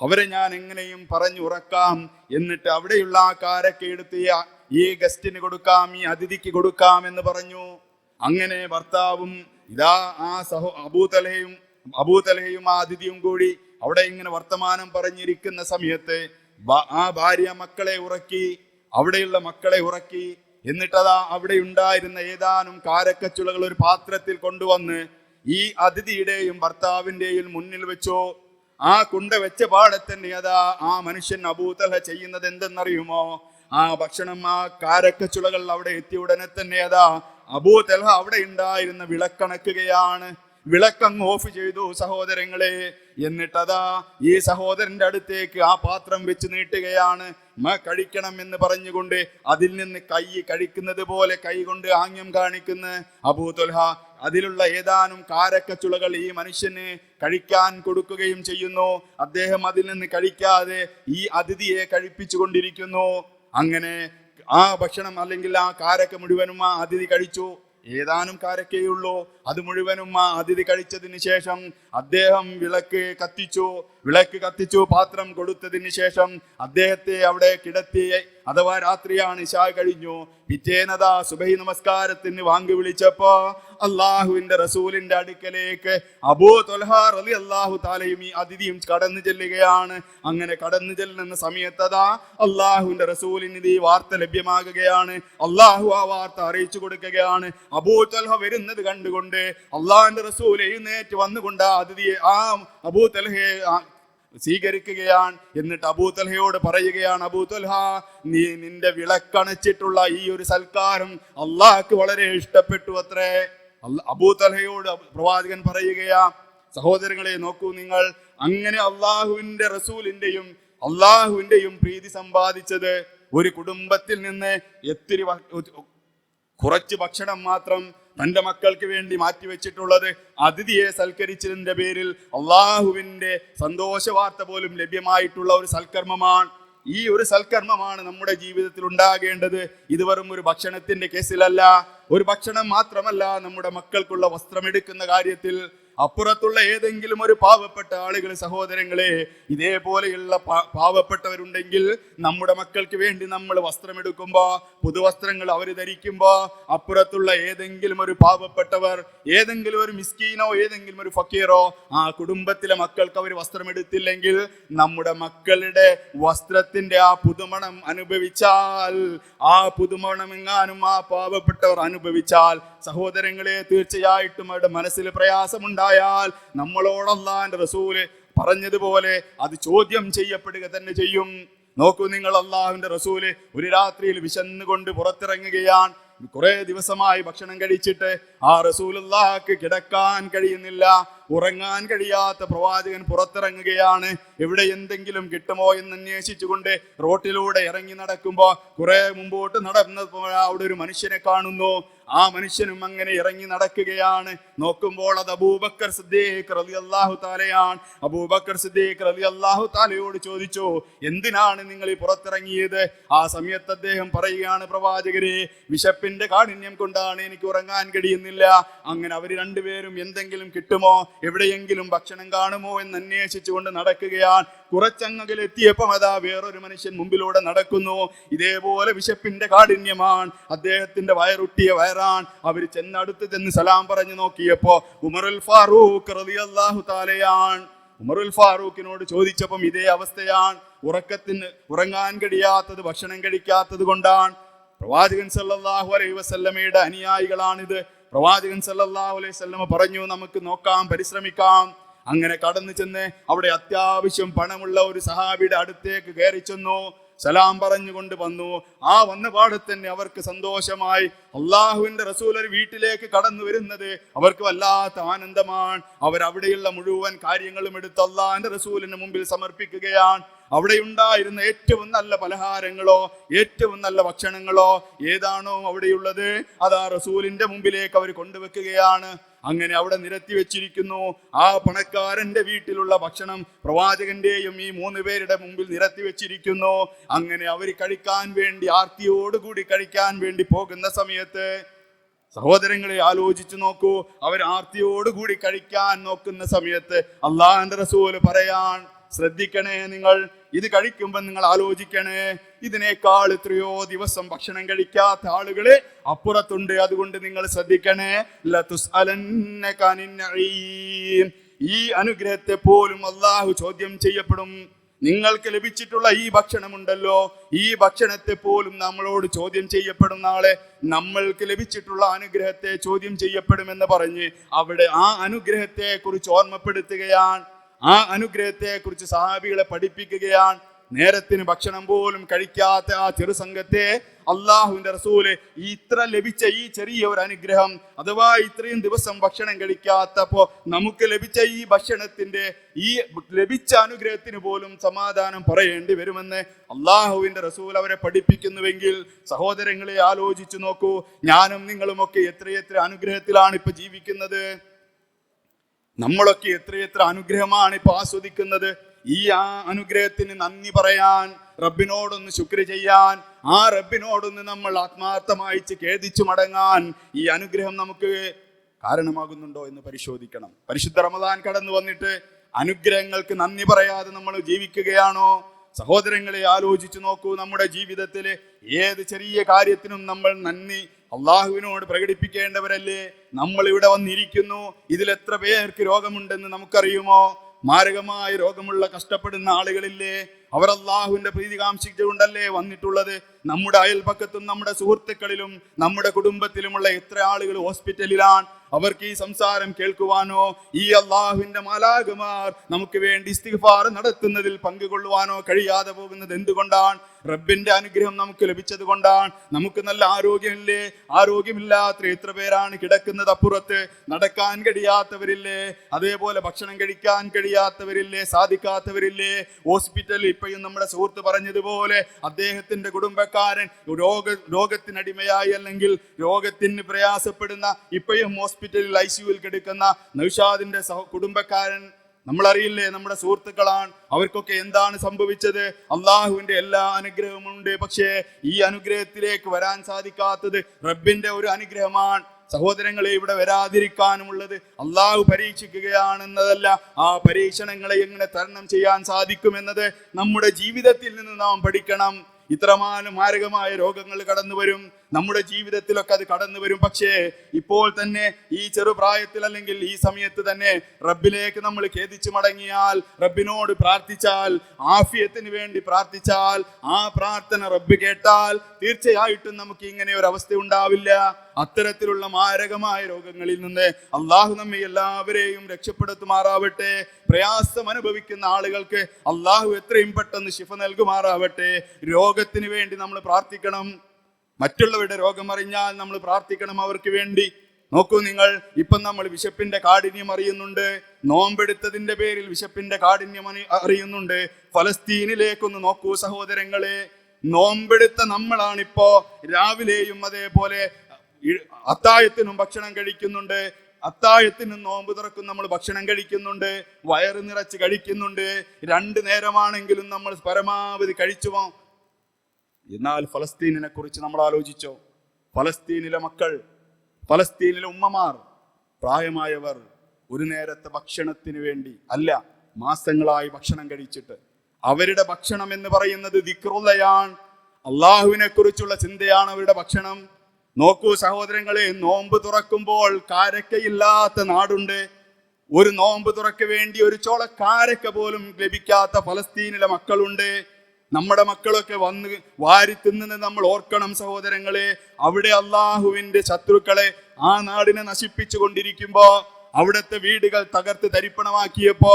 അവരെ ഞാൻ എങ്ങനെയും ഉറക്കാം, എന്നിട്ട് അവിടെയുള്ള ആ കാരൊക്കെ എടുത്ത് ഈ ഗസ്റ്റിന് കൊടുക്കാം, ഈ അതിഥിക്ക് കൊടുക്കാം എന്ന് പറഞ്ഞു. അങ്ങനെ ഭർത്താവും ഇതാ ആ അബൂ ത്വൽഹയും ആ അതിഥിയും കൂടി അവിടെ ഇങ്ങനെ വർത്തമാനം പറഞ്ഞിരിക്കുന്ന സമയത്ത് ആ ഭാര്യ മക്കളെ ഉറക്കി, അവിടെയുള്ള മക്കളെ ഉറക്കി. എന്നിട്ടതാ അവിടെ ഉണ്ടായിരുന്ന ഏതാനും കാരക്കച്ചുളകൾ ഒരു പാത്രത്തിൽ കൊണ്ടുവന്ന് ഈ അതിഥിയുടെയും ഭർത്താവിന്റെയും മുന്നിൽ വെച്ചോ. ആ കുണ്ട വെച്ച പാടെ തന്നെ അതാ ആ മനുഷ്യൻ അബൂ ത്വൽഹ ചെയ്യുന്നത് എന്തെന്നറിയുമോ? ആ ഭക്ഷണം, ആ കാരക്കച്ചുളകൾ അവിടെ എത്തിയ ഉടനെ തന്നെ അതാ അബൂ ത്വൽഹ അവിടെ ഉണ്ടായിരുന്ന വിളക്കണക്കുകയാണ്. വിളക്കങ്ങ് ഓഫ് ചെയ്തു സഹോദരങ്ങളെ. എന്നിട്ടതാ ഈ സഹോദരന്റെ അടുത്തേക്ക് ആ പാത്രം വെച്ച് നീട്ടുകയാണ്. കഴിക്കണം എന്ന് പറഞ്ഞുകൊണ്ട് അതിൽ നിന്ന് കൈ കഴിക്കുന്നത് പോലെ കൈ കൊണ്ട് ആംഗ്യം കാണിക്കുന്ന അബൂ ത്വൽഹ അതിലുള്ള ഏതാനും കാരക്കച്ചുളകൾ ഈ മനുഷ്യന് കഴിക്കാൻ കൊടുക്കുകയും ചെയ്യുന്നു. അദ്ദേഹം അതിൽ നിന്ന് കഴിക്കാതെ ഈ അതിഥിയെ കഴിപ്പിച്ചു കൊണ്ടിരിക്കുന്നു. അങ്ങനെ ആ ഭക്ഷണം, അല്ലെങ്കിൽ ആ കാരക്ക മുഴുവനും ആ അതിഥി കഴിച്ചു. ഏതാനും കാരക്കയുള്ളൂ. അത് മുഴുവനും ആ അതിഥി കഴിച്ചതിന് ശേഷം അദ്ദേഹം വിളക്ക് കത്തിച്ചു. പാത്രം കൊടുത്തതിന് ശേഷം അദ്ദേഹത്തെ അവിടെ കിടത്തി. അഥവാ രാത്രിയാണ്, ഇശാ കഴിഞ്ഞു. പിറ്റേന്നതാ സുബഹി നമസ്കാരത്തിന് വാങ്ങി വിളിച്ചപ്പോ അള്ളാഹുവിന്റെ റസൂലിന്റെ അടുക്കലേക്ക് അബൂ ത്വൽഹ റളിയല്ലാഹു തആലയും ഈ അതിഥിയും കടന്നു ചെല്ലുകയാണ്. അങ്ങനെ കടന്നു ചെല്ലുന്ന സമയത്തതാ അള്ളാഹുവിന്റെ റസൂലിന് ഈ വാർത്ത ലഭ്യമാകുകയാണ്. അള്ളാഹു ആ വാർത്ത അറിയിച്ചു കൊടുക്കുകയാണ്. അബൂ ത്വൽഹ വരുന്നത് കണ്ടുകൊണ്ട് അള്ളാഹുവിന്റെ റസൂൽ എഴുന്നേറ്റ് വന്നുകൊണ്ട് ആ അതിഥിയെ, ആ അബൂ ത്വൽഹയെ സ്വീകരിക്കുകയാണ്. എന്നിട്ട് അബൂ ത്വൽഹയോട് പറയുകയാണ്, അബൂ ത്വൽഹ, നിന്റെ വിളക്കണച്ചിട്ടുള്ള ഈ ഒരു സൽക്കാരം അള്ളാഹ്ക്ക് വളരെ ഇഷ്ടപ്പെട്ടു അത്രേ. അബൂ ത്വൽഹയോട് പ്രവാചകൻ പറയുകയാ, സഹോദരങ്ങളെ നോക്കൂ നിങ്ങൾ, അങ്ങനെ അള്ളാഹുവിന്റെ റസൂലിന്റെയും പ്രീതി സമ്പാദിച്ചത് ഒരു കുടുംബത്തിൽ നിന്ന് കുറച്ച് ഭക്ഷണം മാത്രം തന്റെ മക്കൾക്ക് വേണ്ടി മാറ്റിവെച്ചിട്ടുള്ളത് അതിഥിയെ സൽക്കരിച്ചതിന്റെ പേരിൽ അള്ളാഹുവിന്റെ സന്തോഷ വാർത്ത പോലും ലഭ്യമായിട്ടുള്ള ഒരു സൽക്കർമ്മമാണ്. ഈ ഒരു സൽക്കർമ്മമാണ് നമ്മുടെ ജീവിതത്തിൽ ഉണ്ടാകേണ്ടത്. ഇത് വെറും ഒരു ഭക്ഷണത്തിന്റെ കേസിലല്ല, ഒരു ഭക്ഷണം മാത്രമല്ല, നമ്മുടെ മക്കൾക്കുള്ള വസ്ത്രം എടുക്കുന്ന കാര്യത്തിൽ അപ്പുറത്തുള്ള ഏതെങ്കിലും ഒരു പാവപ്പെട്ട ആളുകൾ, സഹോദരങ്ങളെ, ഇതേപോലെയുള്ള പാവപ്പെട്ടവരുണ്ടെങ്കിൽ നമ്മുടെ മക്കൾക്ക് വേണ്ടി നമ്മൾ വസ്ത്രമെടുക്കുമ്പോ, പുതുവസ്ത്രങ്ങൾ അവർ ധരിക്കുമ്പോ, അപ്പുറത്തുള്ള ഏതെങ്കിലും ഒരു പാവപ്പെട്ടവർ, ഏതെങ്കിലും ഒരു മിസ്കീനോ ഏതെങ്കിലും ഒരു ഫക്കീറോ ആ കുടുംബത്തിലെ മക്കൾക്ക് അവർ വസ്ത്രമെടുത്തില്ലെങ്കിൽ നമ്മുടെ മക്കളുടെ വസ്ത്രത്തിന്റെ ആ പുതുമണം അനുഭവിച്ചാൽ, ആ പുതുമണം എങ്ങാനും ആ പാവപ്പെട്ടവർ അനുഭവിച്ചാൽ, സഹോദരങ്ങളെ, തീർച്ചയായിട്ടും അവരുടെ മനസ്സിൽ പ്രയാസമുണ്ടായാൽ നമ്മളോട് അല്ലാഹുവിന്റെ റസൂല് പറഞ്ഞതുപോലെ അത് ചോദ്യം ചെയ്യപ്പെടുക തന്നെ ചെയ്യും. നോക്കൂ നിങ്ങൾ, അല്ലാഹുവിന്റെ റസൂല് ഒരു രാത്രിയിൽ വിശന്നുകൊണ്ട് പുറത്തിറങ്ങുകയാണ്. കുറെ ദിവസമായി ഭക്ഷണം കഴിച്ചിട്ട് ആ റസൂലുള്ളാഹിക്ക് കിടക്കാൻ കഴിയുന്നില്ല, ഉറങ്ങാൻ കഴിയാത്ത പ്രവാചകൻ പുറത്തിറങ്ങുകയാണ്. എവിടെ എന്തെങ്കിലും കിട്ടുമോ എന്ന് അന്വേഷിച്ചുകൊണ്ട് റോട്ടിലൂടെ ഇറങ്ങി നടക്കുമ്പോ കുറെ മുമ്പോട്ട് നടന്നപ്പോൾ അവിടെ ഒരു മനുഷ്യനെ കാണുന്നു. ആ മനുഷ്യനും അങ്ങനെ ഇറങ്ങി നടക്കുകയാണ്. നോക്കുമ്പോൾ അത് അബൂബക്കർ സിദ്ദീഖ് റളിയല്ലാഹു തആലയാണ്. അബൂബക്കർ സിദ്ദീഖ് റളിയല്ലാഹു തആലയോട് ചോദിച്ചു, എന്തിനാണ് നിങ്ങൾ ഈ പുറത്തിറങ്ങിയത്? ആ സമയത്ത് അദ്ദേഹം പറയുകയാണ്, പ്രവാചകരെ, വിശപ്പിന്റെ കാഠിന്യം കൊണ്ടാണ്, എനിക്ക് ഉറങ്ങാൻ കഴിയുന്നില്ല. അങ്ങനെ അവർ രണ്ടുപേരും എന്തെങ്കിലും കിട്ടുമോ, എവിടെയെങ്കിലും ഭക്ഷണം കാണുമോ എന്ന് അന്വേഷിച്ചുകൊണ്ട് നടക്കുകയാണ്. കുറച്ചങ്ങലെത്തിയപ്പം അതാ വേറൊരു മനുഷ്യൻ മുമ്പിലൂടെ നടക്കുന്നു. ഇതേപോലെ വിശപ്പിന്റെ കാഠിന്യമാണ്, അദ്ദേഹത്തിന്റെ വയറൊട്ടിയ വയറാണ്. അവർ ചെന്നടുത്ത് ചെന്ന് സലാം പറഞ്ഞു നോക്കിയപ്പോ ഉമറുൽ ഫാറൂഖ് റളിയല്ലാഹു തആലയാണ്. ഉമറുൽ ഫാറൂഖിനോട് ചോദിച്ചപ്പം ഇതേ അവസ്ഥയാണ്. ഉറങ്ങാൻ കഴിയാത്തത് ഭക്ഷണം കഴിക്കാത്തത് കൊണ്ടാണ്. പ്രവാചകൻ സല്ലല്ലാഹു അലൈഹി വസല്ലമയുടെ അനുയായികളാണിത്. പ്രവാചകൻ സല്ലല്ലാഹു അലൈഹി വസല്ലമ പറഞ്ഞു, നമുക്ക് നോക്കാം, പരിശ്രമിക്കാം. അങ്ങനെ കടന്നു ചെന്ന് അവിടെ അത്യാവശ്യം പണമുള്ള ഒരു സഹാബിയുടെ അടുത്തേക്ക് കയറി ചെന്നു. സലാം പറഞ്ഞുകൊണ്ട് വന്നു. ആ വന്ന പാടെ തന്നെ അവർക്ക് സന്തോഷമായി. അള്ളാഹുവിന്റെ റസൂൽ ഒരു വീട്ടിലേക്ക് കടന്നു വരുന്നത് അവർക്ക് വല്ലാത്ത ആനന്ദമാണ്. അവരവിടെയുള്ള മുഴുവൻ കാര്യങ്ങളും എടുത്ത് അള്ളാഹിന്റെ റസൂലിന് മുമ്പിൽ സമർപ്പിക്കുകയാണ്. അവിടെ ഉണ്ടായിരുന്ന ഏറ്റവും നല്ല പലഹാരങ്ങളോ ഏറ്റവും നല്ല ഭക്ഷണങ്ങളോ ഏതാണോ അവിടെയുള്ളത്, അത് ആ റസൂലിന്റെ മുമ്പിലേക്ക് അവർ കൊണ്ടുവെക്കുകയാണ്. അങ്ങനെ അവിടെ നിരത്തി വെച്ചിരിക്കുന്നു. ആ പണക്കാരന്റെ വീട്ടിലുള്ള ഭക്ഷണം പ്രവാചകന്റെയും ഈ 3 പേരുടെ മുമ്പിൽ നിരത്തി വെച്ചിരിക്കുന്നു. അങ്ങനെ അവർ കഴിക്കാൻ വേണ്ടി, ആർത്തിയോടുകൂടി കഴിക്കാൻ വേണ്ടി പോകുന്ന സമയത്ത്, സഹോദരങ്ങളെ ആലോചിച്ചു നോക്കൂ, അവർ ആർത്തിയോടുകൂടി കഴിക്കാൻ നോക്കുന്ന സമയത്ത് അള്ളാഹുവിന്റെ റസൂൽ പറയാൻ, ശ്രദ്ധിക്കണേ, നിങ്ങൾ ഇത് കഴിക്കുമ്പോൾ നിങ്ങൾ ആലോചിക്കണേ, ഇതിനേക്കാൾ എത്രയോ ദിവസം ഭക്ഷണം കഴിക്കാത്ത ആളുകള് അപ്പുറത്തുണ്ട്. അതുകൊണ്ട് നിങ്ങൾ ശ്രദ്ധിക്കണേ. ഈ അനുഗ്രഹത്തെ പോലും അള്ളാഹു ചോദ്യം ചെയ്യപ്പെടും. നിങ്ങൾക്ക് ലഭിച്ചിട്ടുള്ള ഈ ഭക്ഷണമുണ്ടല്ലോ, ഈ ഭക്ഷണത്തെ പോലും നമ്മളോട് ചോദ്യം ചെയ്യപ്പെടും. നാളെ നമ്മൾക്ക് ലഭിച്ചിട്ടുള്ള അനുഗ്രഹത്തെ ചോദ്യം ചെയ്യപ്പെടുമെന്ന് പറഞ്ഞ് അവിടെ ആ അനുഗ്രഹത്തെ കുറിച്ച് ഓർമ്മപ്പെടുത്തുകയാണ്. ആ അനുഗ്രഹത്തെ കുറിച്ച് സഹാബികളെ പഠിപ്പിക്കുകയാണ്. നേരത്തിന് ഭക്ഷണം പോലും കഴിക്കാത്ത ആ ചെറുസംഘത്തെ അള്ളാഹുവിന്റെ റസൂല് ഇത്ര ലഭിച്ച ഈ ചെറിയ ഒരു അനുഗ്രഹം, അഥവാ ഇത്രയും ദിവസം ഭക്ഷണം കഴിക്കാത്തപ്പോ നമുക്ക് ലഭിച്ച ഈ ഭക്ഷണത്തിന്റെ, ഈ ലഭിച്ച അനുഗ്രഹത്തിന് പോലും സമാധാനം പറയേണ്ടി വരുമെന്ന് അള്ളാഹുവിന്റെ റസൂൽ അവരെ പഠിപ്പിക്കുന്നുവെങ്കിൽ, സഹോദരങ്ങളെ ആലോചിച്ചു നോക്കൂ, ഞാനും നിങ്ങളുമൊക്കെ എത്രയെത്ര അനുഗ്രഹത്തിലാണ് ഇപ്പൊ ജീവിക്കുന്നത്. നമ്മളൊക്കെ എത്രയെത്ര അനുഗ്രഹമാണ് ഇപ്പൊ ആസ്വദിക്കുന്നത്. ഈ അനുഗ്രഹത്തിന് നന്ദി പറയാൻ, റബ്ബിനോടൊന്ന് ശുക്ർ ചെയ്യാൻ, ആ റബ്ബിനോടൊന്ന് നമ്മൾ ആത്മാർത്ഥമായി ഖേദിച്ചു മടങ്ങാൻ ഈ അനുഗ്രഹം നമുക്ക് കാരണമാകുന്നുണ്ടോ എന്ന് പരിശോധിക്കണം. പരിശുദ്ധ റമദാൻ കടന്നു വന്നിട്ട് അനുഗ്രഹങ്ങൾക്ക് നന്ദി പറയാതെ നമ്മൾ ജീവിക്കുകയാണോ? സഹോദരങ്ങളെ ആലോചിച്ചു നോക്കൂ, നമ്മുടെ ജീവിതത്തില് ഏത് ചെറിയ കാര്യത്തിനും നമ്മൾ നന്ദി അള്ളാഹുവിനോട് പ്രകടിപ്പിക്കേണ്ടവരല്ലേ? നമ്മൾ ഇവിടെ വന്നിരിക്കുന്നു, ഇതിൽ എത്ര പേർക്ക് രോഗമുണ്ടെന്ന് നമുക്കറിയുമോ? മാരകമായ രോഗമുള്ള കഷ്ടപ്പെടുന്ന ആളുകളില്ലേ? അവർ അള്ളാഹുവിന്റെ പ്രീതി കാംക്ഷിച്ചുകൊണ്ടല്ലേ വന്നിട്ടുള്ളത്. നമ്മുടെ അയൽപക്കത്തും നമ്മുടെ സുഹൃത്തുക്കളിലും നമ്മുടെ കുടുംബത്തിലുമുള്ള എത്ര ആളുകൾ ഹോസ്പിറ്റലിലാണ്. അവർക്ക് ഈ സംസാരം കേൾക്കുവാനോ ഈ അള്ളാഹുവിന്റെ മാലാഖമാർ നമുക്ക് വേണ്ടി ഇസ്തിഗ്ഫാർ നടത്തുന്നതിൽ പങ്കുകൊള്ളുവാനോ കഴിയാതെ പോകുന്നത് എന്തുകൊണ്ടാണ്? റബ്ബിന്റെ അനുഗ്രഹം നമുക്ക് ലഭിച്ചത് കൊണ്ടാണ്. നമുക്ക് നല്ല ആരോഗ്യമില്ലേ? ആരോഗ്യമില്ലാത്ത എത്ര പേരാണ് കിടക്കുന്നത് അപ്പുറത്ത്. നടക്കാൻ കഴിയാത്തവരില്ലേ? അതേപോലെ ഭക്ഷണം കഴിക്കാൻ കഴിയാത്തവരില്ലേ? സാധിക്കാത്തവരില്ലേ? ഹോസ്പിറ്റലിൽ ഇപ്പോഴും നമ്മുടെ സുഹൃത്ത് പറഞ്ഞതുപോലെ അദ്ദേഹത്തിന്റെ കുടുംബക്കാരൻ രോഗത്തിനടിമയായി അല്ലെങ്കിൽ രോഗത്തിന് പ്രയാസപ്പെടുന്ന, ഇപ്പോഴും ഹോസ്പിറ്റലിൽ ICUവിൽ കിടക്കുന്ന നൗഷാദിന്റെ കുടുംബക്കാരൻ നമ്മളറിയില്ലേ, നമ്മുടെ സുഹൃത്തുക്കളാണ്, അവർക്കൊക്കെ എന്താണ് സംഭവിച്ചത്? അള്ളാഹുവിന്റെ എല്ലാ അനുഗ്രഹവും ഉണ്ട്, പക്ഷേ ഈ അനുഗ്രഹത്തിലേക്ക് വരാൻ സാധിക്കാത്തത് റബ്ബിന്റെ ഒരു അനുഗ്രഹമാണ്. സഹോദരങ്ങളെ, ഇവിടെ വരാതിരിക്കാനുമുള്ളത് അള്ളാഹു പരീക്ഷിക്കുകയാണെന്നതല്ല, ആ പരീക്ഷണങ്ങളെ എങ്ങനെ തരണം ചെയ്യാൻ സാധിക്കുമെന്നത് നമ്മുടെ ജീവിതത്തിൽ നിന്ന് നാം പഠിക്കണം. ഇത്രമാനം മാരകമായ രോഗങ്ങൾ കടന്നു വരും, നമ്മുടെ ജീവിതത്തിലൊക്കെ അത് കടന്നു വരും. പക്ഷേ ഇപ്പോൾ തന്നെ ഈ ചെറുപ്രായത്തിൽ അല്ലെങ്കിൽ ഈ സമയത്ത് തന്നെ റബ്ബിലേക്ക് നമ്മൾ ഖേദിച്ചു മടങ്ങിയാൽ, റബ്ബിനോട് പ്രാർത്ഥിച്ചാൽ, ആഫിയത്തിന് വേണ്ടി പ്രാർത്ഥിച്ചാൽ, ആ പ്രാർത്ഥന റബ്ബ് കേട്ടാൽ തീർച്ചയായിട്ടും നമുക്ക് ഇങ്ങനെ ഒരു അവസ്ഥ ഉണ്ടാവില്ല. അത്തരത്തിലുള്ള മാരകമായ രോഗങ്ങളിൽ നിന്ന് അള്ളാഹു നമ്മെ എല്ലാവരെയും രക്ഷപ്പെടുത്തുമാറാവട്ടെ. പ്രയാസം അനുഭവിക്കുന്ന ആളുകൾക്ക് അള്ളാഹു എത്രയും പെട്ടെന്ന് ശിഫ നൽകുമാറാവട്ടെ. രോഗത്തിന് വേണ്ടി നമ്മൾ പ്രാർത്ഥിക്കണം. മറ്റുള്ളവരുടെ രോഗം അറിഞ്ഞാൽ നമ്മൾ പ്രാർത്ഥിക്കണം അവർക്ക് വേണ്ടി. നോക്കൂ നിങ്ങൾ, ഇപ്പം നമ്മൾ വിശപ്പിന്റെ കാഠിന്യം അറിയുന്നുണ്ട്, നോമ്പെടുത്തതിന്റെ പേരിൽ വിശപ്പിന്റെ കാഠിന്യം അറിയുന്നുണ്ട്. ഫലസ്തീനിലേക്കൊന്ന് നോക്കൂ സഹോദരങ്ങളെ, നോമ്പെടുത്ത നമ്മളാണിപ്പോ രാവിലെയും അതേപോലെ അത്താഴത്തിനും ഭക്ഷണം കഴിക്കുന്നുണ്ട്, അത്താഴത്തിനും നോമ്പ് തുറക്കും നമ്മൾ ഭക്ഷണം കഴിക്കുന്നുണ്ട്, വയറ് നിറച്ച് കഴിക്കുന്നുണ്ട്, 2 നേരമാണെങ്കിലും നമ്മൾ പരമാവധി കഴിച്ചുമോ? എന്നാൽ ഫലസ്തീനിനെ കുറിച്ച് നമ്മൾ ആലോചിച്ചോ? ഫലസ്തീനിലെ മക്കൾ, ഫലസ്തീനിലെ ഉമ്മമാർ, പ്രായമായവർ ഒരു നേരത്തെ ഭക്ഷണത്തിന് വേണ്ടി അല്ല, മാസങ്ങളായി ഭക്ഷണം കഴിച്ചിട്ട് അവരുടെ ഭക്ഷണം എന്ന് പറയുന്നത് ദിക്റുള്ളയാണ്, അള്ളാഹുവിനെ കുറിച്ചുള്ള ചിന്തയാണ് അവരുടെ ഭക്ഷണം. നോക്കൂ സഹോദരങ്ങളെ, നോമ്പ് തുറക്കുമ്പോൾ കാരക്കയില്ലാത്ത നാടുണ്ട്. ഒരു നോമ്പ് തുറക്ക് വേണ്ടി ഒരു ചോള കാരക്ക പോലും ലഭിക്കാത്ത ഫലസ്തീനിലെ മക്കളുണ്ട്. നമ്മുടെ മക്കളൊക്കെ വന്ന് വാരി തിന്നുന്നത് നമ്മൾ ഓർക്കണം സഹോദരങ്ങളെ. അവിടെ അള്ളാഹുവിന്റെ ശത്രുക്കളെ ആ നാടിനെ നശിപ്പിച്ചു കൊണ്ടിരിക്കുമ്പോ, അവിടുത്തെ വീടുകൾ തകർത്ത് തരിപ്പണമാക്കിയപ്പോ,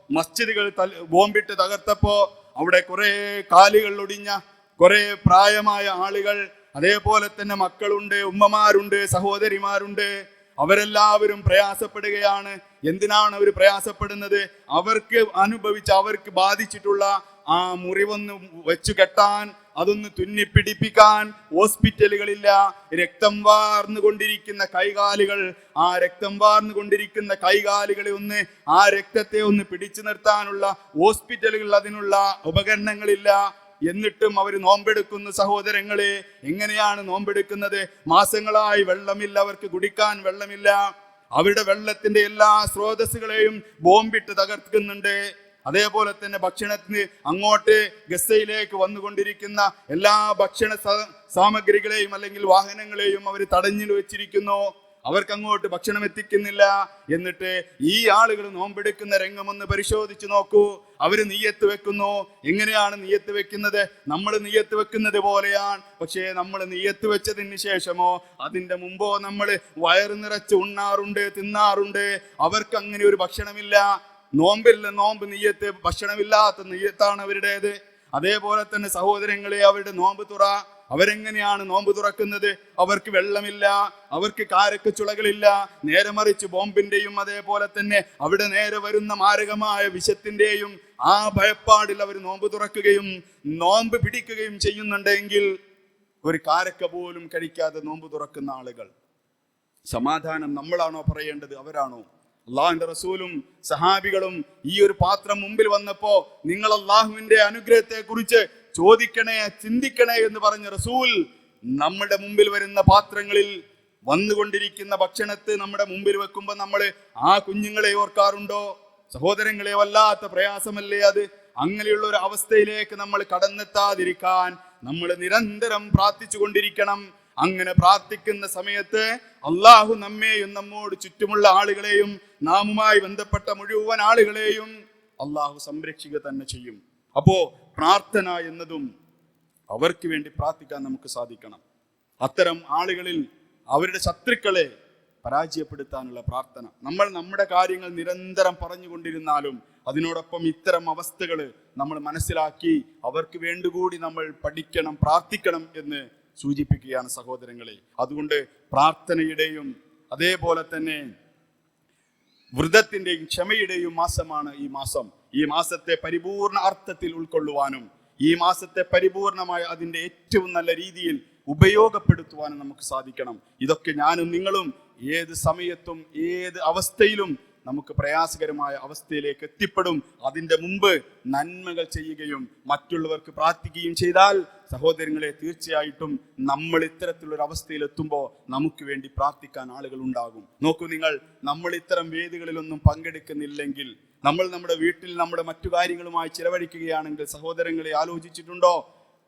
മസ്ജിദുകൾ ബോംബിട്ട് തകർത്തപ്പോ, അവിടെ കുറെ കാലുകൾ ഒടിഞ്ഞ കുറെ പ്രായമായ ആളുകൾ, അതേപോലെ തന്നെ മക്കളുണ്ട്, ഉമ്മമാരുണ്ട്, സഹോദരിമാരുണ്ട്, അവരെല്ലാവരും പ്രയാസപ്പെടുകയാണ്. എന്തിനാണ് അവർ പ്രയാസപ്പെടുന്നത്? അവർക്ക് ബാധിച്ചിട്ടുള്ള ആ മുറിവൊന്ന് വെച്ചു കെട്ടാൻ, അതൊന്ന് തുന്നിപ്പിടിപ്പിക്കാൻ ഹോസ്പിറ്റലുകളില്ല. രക്തം വാർന്നുകൊണ്ടിരിക്കുന്ന കൈകാലുകൾ, ആ രക്തം വാർന്നുകൊണ്ടിരിക്കുന്ന കൈകാലുകളെ ആ രക്തത്തെ ഒന്ന് പിടിച്ചു നിർത്താനുള്ള ഹോസ്പിറ്റലുകൾ, അതിനുള്ള ഉപകരണങ്ങളില്ല. എന്നിട്ടും അവർ നോമ്പെടുക്കുന്നു സഹോദരങ്ങളെ. എങ്ങനെയാണ് നോമ്പെടുക്കുന്നത്? മാസങ്ങളായി വെള്ളമില്ല, അവർക്ക് കുടിക്കാൻ വെള്ളമില്ല. അവരുടെ വെള്ളത്തിന്റെ എല്ലാ സ്രോതസ്സുകളെയും ബോംബിട്ട് തകർക്കുന്നുണ്ട്. അതേപോലെ തന്നെ ഭക്ഷണത്തിന് അങ്ങോട്ട് ഗസയിലേക്ക് വന്നുകൊണ്ടിരിക്കുന്ന എല്ലാ ഭക്ഷണ സാമഗ്രികളെയും അല്ലെങ്കിൽ വാഹനങ്ങളെയും അവർ തടഞ്ഞു വെച്ചിരിക്കുന്നു. അവർക്ക് അങ്ങോട്ട് ഭക്ഷണം എത്തിക്കുന്നില്ല. എന്നിട്ട് ഈ ആളുകൾ നോമ്പെടുക്കുന്ന രംഗമൊന്ന് പരിശോധിച്ച് നോക്കൂ. അവര് നിയ്യത്ത് വെക്കുന്നു. എങ്ങനെയാണ് നിയ്യത്ത് വെക്കുന്നത്? നമ്മൾ നിയ്യത്ത് വെക്കുന്നത് പോലെയാണ്. പക്ഷേ നമ്മൾ നിയ്യത്ത് വെച്ചതിന് ശേഷമോ അതിന്റെ മുമ്പോ നമ്മൾ വയറ് നിറച്ച് ഉണ്ണാറുണ്ട്, തിന്നാറുണ്ട്. അവർക്ക് അങ്ങനെ ഒരു ഭക്ഷണമില്ല. നോമ്പ് നിയ്യത്ത്, ഭക്ഷണമില്ലാത്ത നിയ്യത്താണ് അവരുടേത്. അതേപോലെ തന്നെ സഹോദരങ്ങളെ, അവരുടെ നോമ്പ് തുറ, അവരെങ്ങനെയാണ് നോമ്പ് തുറക്കുന്നത്? അവർക്ക് വെള്ളമില്ല, അവർക്ക് കാരക്കച്ചുളകളില്ല. നേരെ മറിച്ച് ബോംബിന്റെയും അതേപോലെ തന്നെ അവിടെ നേരെ വരുന്ന മാരകമായ വിഷത്തിന്റെയും ആ ഭയപ്പാടിൽ അവർ നോമ്പ് തുറക്കുകയും നോമ്പ് പിടിക്കുകയും ചെയ്യുന്നുണ്ടെങ്കിൽ, ഒരു കാരക്ക പോലും കഴിക്കാതെ നോമ്പ് തുറക്കുന്ന ആളുകൾ, സമാധാനം നമ്മളാണോ പറയേണ്ടത്? അവരാണോ? അള്ളാഹുവിന്റെ റസൂലും സഹാബികളും ഈ ഒരു പാത്രം മുമ്പിൽ വന്നപ്പോ നിങ്ങൾ അള്ളാഹുവിന്റെ അനുഗ്രഹത്തെ കുറിച്ച് ചോദിക്കണേ, ചിന്തിക്കണേ എന്ന് പറഞ്ഞ റസൂൽ നമ്മുടെ മുമ്പിൽ വരുന്ന പാത്രങ്ങളിൽ വന്നുകൊണ്ടിരിക്കുന്ന ഭക്ഷണത്തെ നമ്മുടെ മുമ്പിൽ വെക്കുമ്പോൾ നമ്മൾ ആ കുഞ്ഞുങ്ങളെ ഓർക്കാറുണ്ടോ? സഹോദരങ്ങളെ, വല്ലാത്ത പ്രയാസമല്ലേ അത്? അങ്ങനെയുള്ള ഒരു അവസ്ഥയിലേക്ക് നമ്മൾ കടന്നെത്താതിരിക്കാൻ നമ്മൾ നിരന്തരം പ്രാർത്ഥിച്ചു കൊണ്ടിരിക്കണം. അങ്ങനെ പ്രാർത്ഥിക്കുന്ന സമയത്ത് അള്ളാഹു നമ്മെയും നമ്മോട് ചുറ്റുമുള്ള ആളുകളെയും നാമുമായി ബന്ധപ്പെട്ട മുഴുവൻ ആളുകളെയും അള്ളാഹു സംരക്ഷിക്കുക തന്നെ ചെയ്യും. അപ്പോ പ്രാർത്ഥന എന്നതും അവർക്ക് വേണ്ടി പ്രാർത്ഥിക്കാൻ നമുക്ക് സാധിക്കണം. അത്തരം ആളുകളിൽ അവരുടെ ശത്രുക്കളെ പരാജയപ്പെടുത്താനുള്ള പ്രാർത്ഥന. നമ്മൾ നമ്മുടെ കാര്യങ്ങൾ നിരന്തരം പറഞ്ഞുകൊണ്ടിരുന്നാലും അതിനോടൊപ്പം ഇത്തരം അവസ്ഥകൾ നമ്മൾ മനസ്സിലാക്കി അവർക്ക് വേണ്ടുകൂടി നമ്മൾ പഠിക്കണം, പ്രാർത്ഥിക്കണം എന്ന് സൂചിപ്പിക്കുകയാണ് സഹോദരങ്ങളെ. അതുകൊണ്ട് പ്രാർത്ഥനയുടെയും അതേപോലെ തന്നെ വ്രതത്തിന്റെയും ക്ഷമയുടെയും മാസമാണ് ഈ മാസം. ഈ മാസത്തെ പരിപൂർണ അർത്ഥത്തിൽ ഉൾക്കൊള്ളുവാനും ഈ മാസത്തെ പരിപൂർണമായ അതിൻ്റെ ഏറ്റവും നല്ല രീതിയിൽ ഉപയോഗപ്പെടുത്തുവാനും നമുക്ക് സാധിക്കണം. ഇതൊക്കെ ഞാനും നിങ്ങളും ഏത് സമയത്തും ഏത് അവസ്ഥയിലും നമുക്ക് പ്രയാസകരമായ അവസ്ഥയിലേക്ക് എത്തിപ്പെടും. അതിൻ്റെ മുമ്പ് നന്മകൾ ചെയ്യുകയും മറ്റുള്ളവർക്ക് പ്രാർത്ഥിക്കുകയും ചെയ്താൽ സഹോദരങ്ങളെ, തീർച്ചയായിട്ടും നമ്മൾ ഇത്തരത്തിലൊരു അവസ്ഥയിലെത്തുമ്പോൾ നമുക്ക് വേണ്ടി പ്രാർത്ഥിക്കാൻ ആളുകൾ ഉണ്ടാകും. നോക്കൂ നിങ്ങൾ, നമ്മൾ ഇത്തരം വേദികളിലൊന്നും പങ്കെടുക്കുന്നില്ലെങ്കിൽ, നമ്മൾ നമ്മുടെ വീട്ടിൽ നമ്മുടെ മറ്റു കാര്യങ്ങളുമായി ചിലവഴിക്കുകയാണെങ്കിൽ, സഹോദരങ്ങളെ ആലോചിച്ചിട്ടുണ്ടോ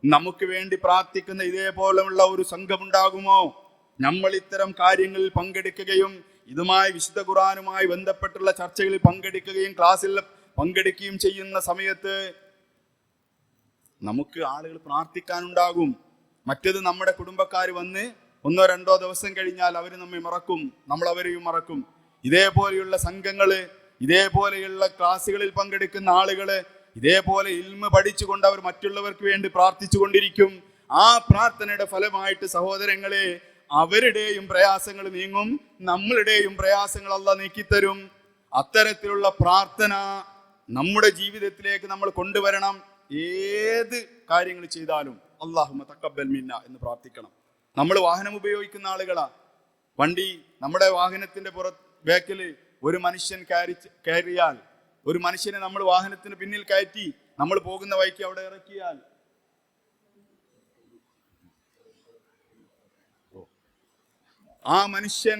നമുക്ക് വേണ്ടി പ്രാർത്ഥിക്കുന്ന ഇതേപോലെയുള്ള ഒരു സംഘമുണ്ടാകുമോ? നമ്മൾ ഇത്തരം കാര്യങ്ങളിൽ പങ്കെടുക്കുകയും ഇതുമായി വിശുദ്ധ ഖുർആനുമായി ബന്ധപ്പെട്ടുള്ള ചർച്ചകളിൽ പങ്കെടുക്കുകയും ക്ലാസ്സിൽ പങ്കെടുക്കുകയും ചെയ്യുന്ന സമയത്ത് നമുക്ക് ആളുകൾ പ്രാർത്ഥിക്കാനുണ്ടാകും. മറ്റേത് നമ്മുടെ കുടുംബക്കാർ വന്ന് 1-2 ദിവസം കഴിഞ്ഞാൽ അവർ നമ്മെ മറക്കും, നമ്മൾ അവരെയും മറക്കും. ഇതേപോലെയുള്ള സംഘങ്ങള്, ഇതേപോലെയുള്ള ക്ലാസ്സുകളിൽ പങ്കെടുക്കുന്ന ആളുകള് ഇതേപോലെ ഇൽമ പഠിച്ചുകൊണ്ട് അവർ മറ്റുള്ളവർക്ക് വേണ്ടി പ്രാർത്ഥിച്ചു കൊണ്ടിരിക്കും. ആ പ്രാർത്ഥനയുടെ ഫലമായിട്ട് സഹോദരങ്ങളെ, അവരുടെയും പ്രയാസങ്ങൾ നീങ്ങും, നമ്മളുടെയും പ്രയാസങ്ങൾ അല്ലാഹ് നീക്കിത്തരും. അത്തരത്തിലുള്ള പ്രാർത്ഥന നമ്മുടെ ജീവിതത്തിലേക്ക് നമ്മൾ കൊണ്ടുവരണം. ഏത് കാര്യങ്ങൾ ചെയ്താലും അല്ലാഹുമ്മ തഖബ്ബൽ മിന്ന എന്ന് പ്രാർത്ഥിക്കണം. നമ്മൾ വാഹനം ഉപയോഗിക്കുന്ന ആളുകളാ. വണ്ടി, നമ്മുടെ വാഹനത്തിന്റെ ബാക്കിൽ ഒരു മനുഷ്യൻ കയറിയാൽ, ഒരു മനുഷ്യനെ നമ്മൾ വാഹനത്തിന് പിന്നിൽ കയറ്റി നമ്മൾ പോകുന്ന വഴിക്ക് അവിടെ ഇറക്കിയാൽ, ആ മനുഷ്യൻ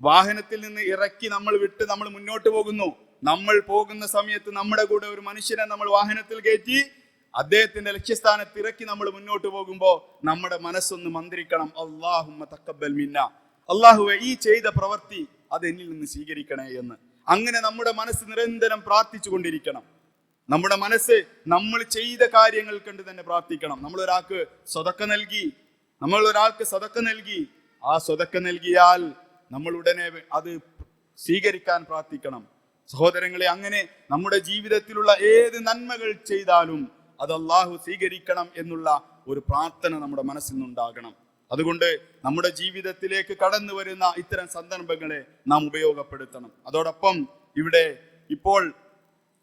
വാഹനത്തിൽ നിന്ന് ഇറക്കി നമ്മൾ വിട്ട് നമ്മൾ മുന്നോട്ട് പോകുന്നു. നമ്മൾ പോകുന്ന സമയത്ത് നമ്മുടെ കൂടെ ഒരു മനുഷ്യനെ നമ്മൾ വാഹനത്തിൽ കയറ്റി അദ്ദേഹത്തിന്റെ ലക്ഷ്യസ്ഥാനത്ത് ഇറക്കി നമ്മൾ മുന്നോട്ട് പോകുമ്പോൾ നമ്മുടെ മനസ്സൊന്ന് മന്ത്രിക്കണം, അല്ലാഹുമ്മ തഖബ്ബൽ മിന്ന, അല്ലാഹുവേ ഈ ചെയ്ത പ്രവൃത്തി അത് എന്നിൽ നിന്ന് സ്വീകരിക്കണേ എന്ന്. അങ്ങനെ നമ്മുടെ മനസ്സ് നിരന്തരം പ്രാർത്ഥിച്ചു കൊണ്ടിരിക്കണം. നമ്മുടെ മനസ്സ് നമ്മൾ ചെയ്ത കാര്യങ്ങൾ കണ്ട് തന്നെ പ്രാർത്ഥിക്കണം. നമ്മൾ ഒരാൾക്ക് സ്വതക്ക നൽകി, ആ സ്വതക്ക നൽകിയാൽ നമ്മൾ ഉടനെ അത് സ്വീകരിക്കാൻ പ്രാർത്ഥിക്കണം. സഹോദരങ്ങളെ, അങ്ങനെ നമ്മുടെ ജീവിതത്തിലുള്ള ഏത് നന്മകൾ ചെയ്താലും അത് അല്ലാഹു സ്വീകരിക്കണം എന്നുള്ള ഒരു പ്രാർത്ഥന നമ്മുടെ മനസ്സിൽ നിന്നുണ്ടാകണം. അതുകൊണ്ട് നമ്മുടെ ജീവിതത്തിലേക്ക് കടന്നു വരുന്ന ഇത്തരം സന്ദർഭങ്ങളെ നാം ഉപയോഗപ്പെടുത്തണം. അതോടൊപ്പം ഇവിടെ ഇപ്പോൾ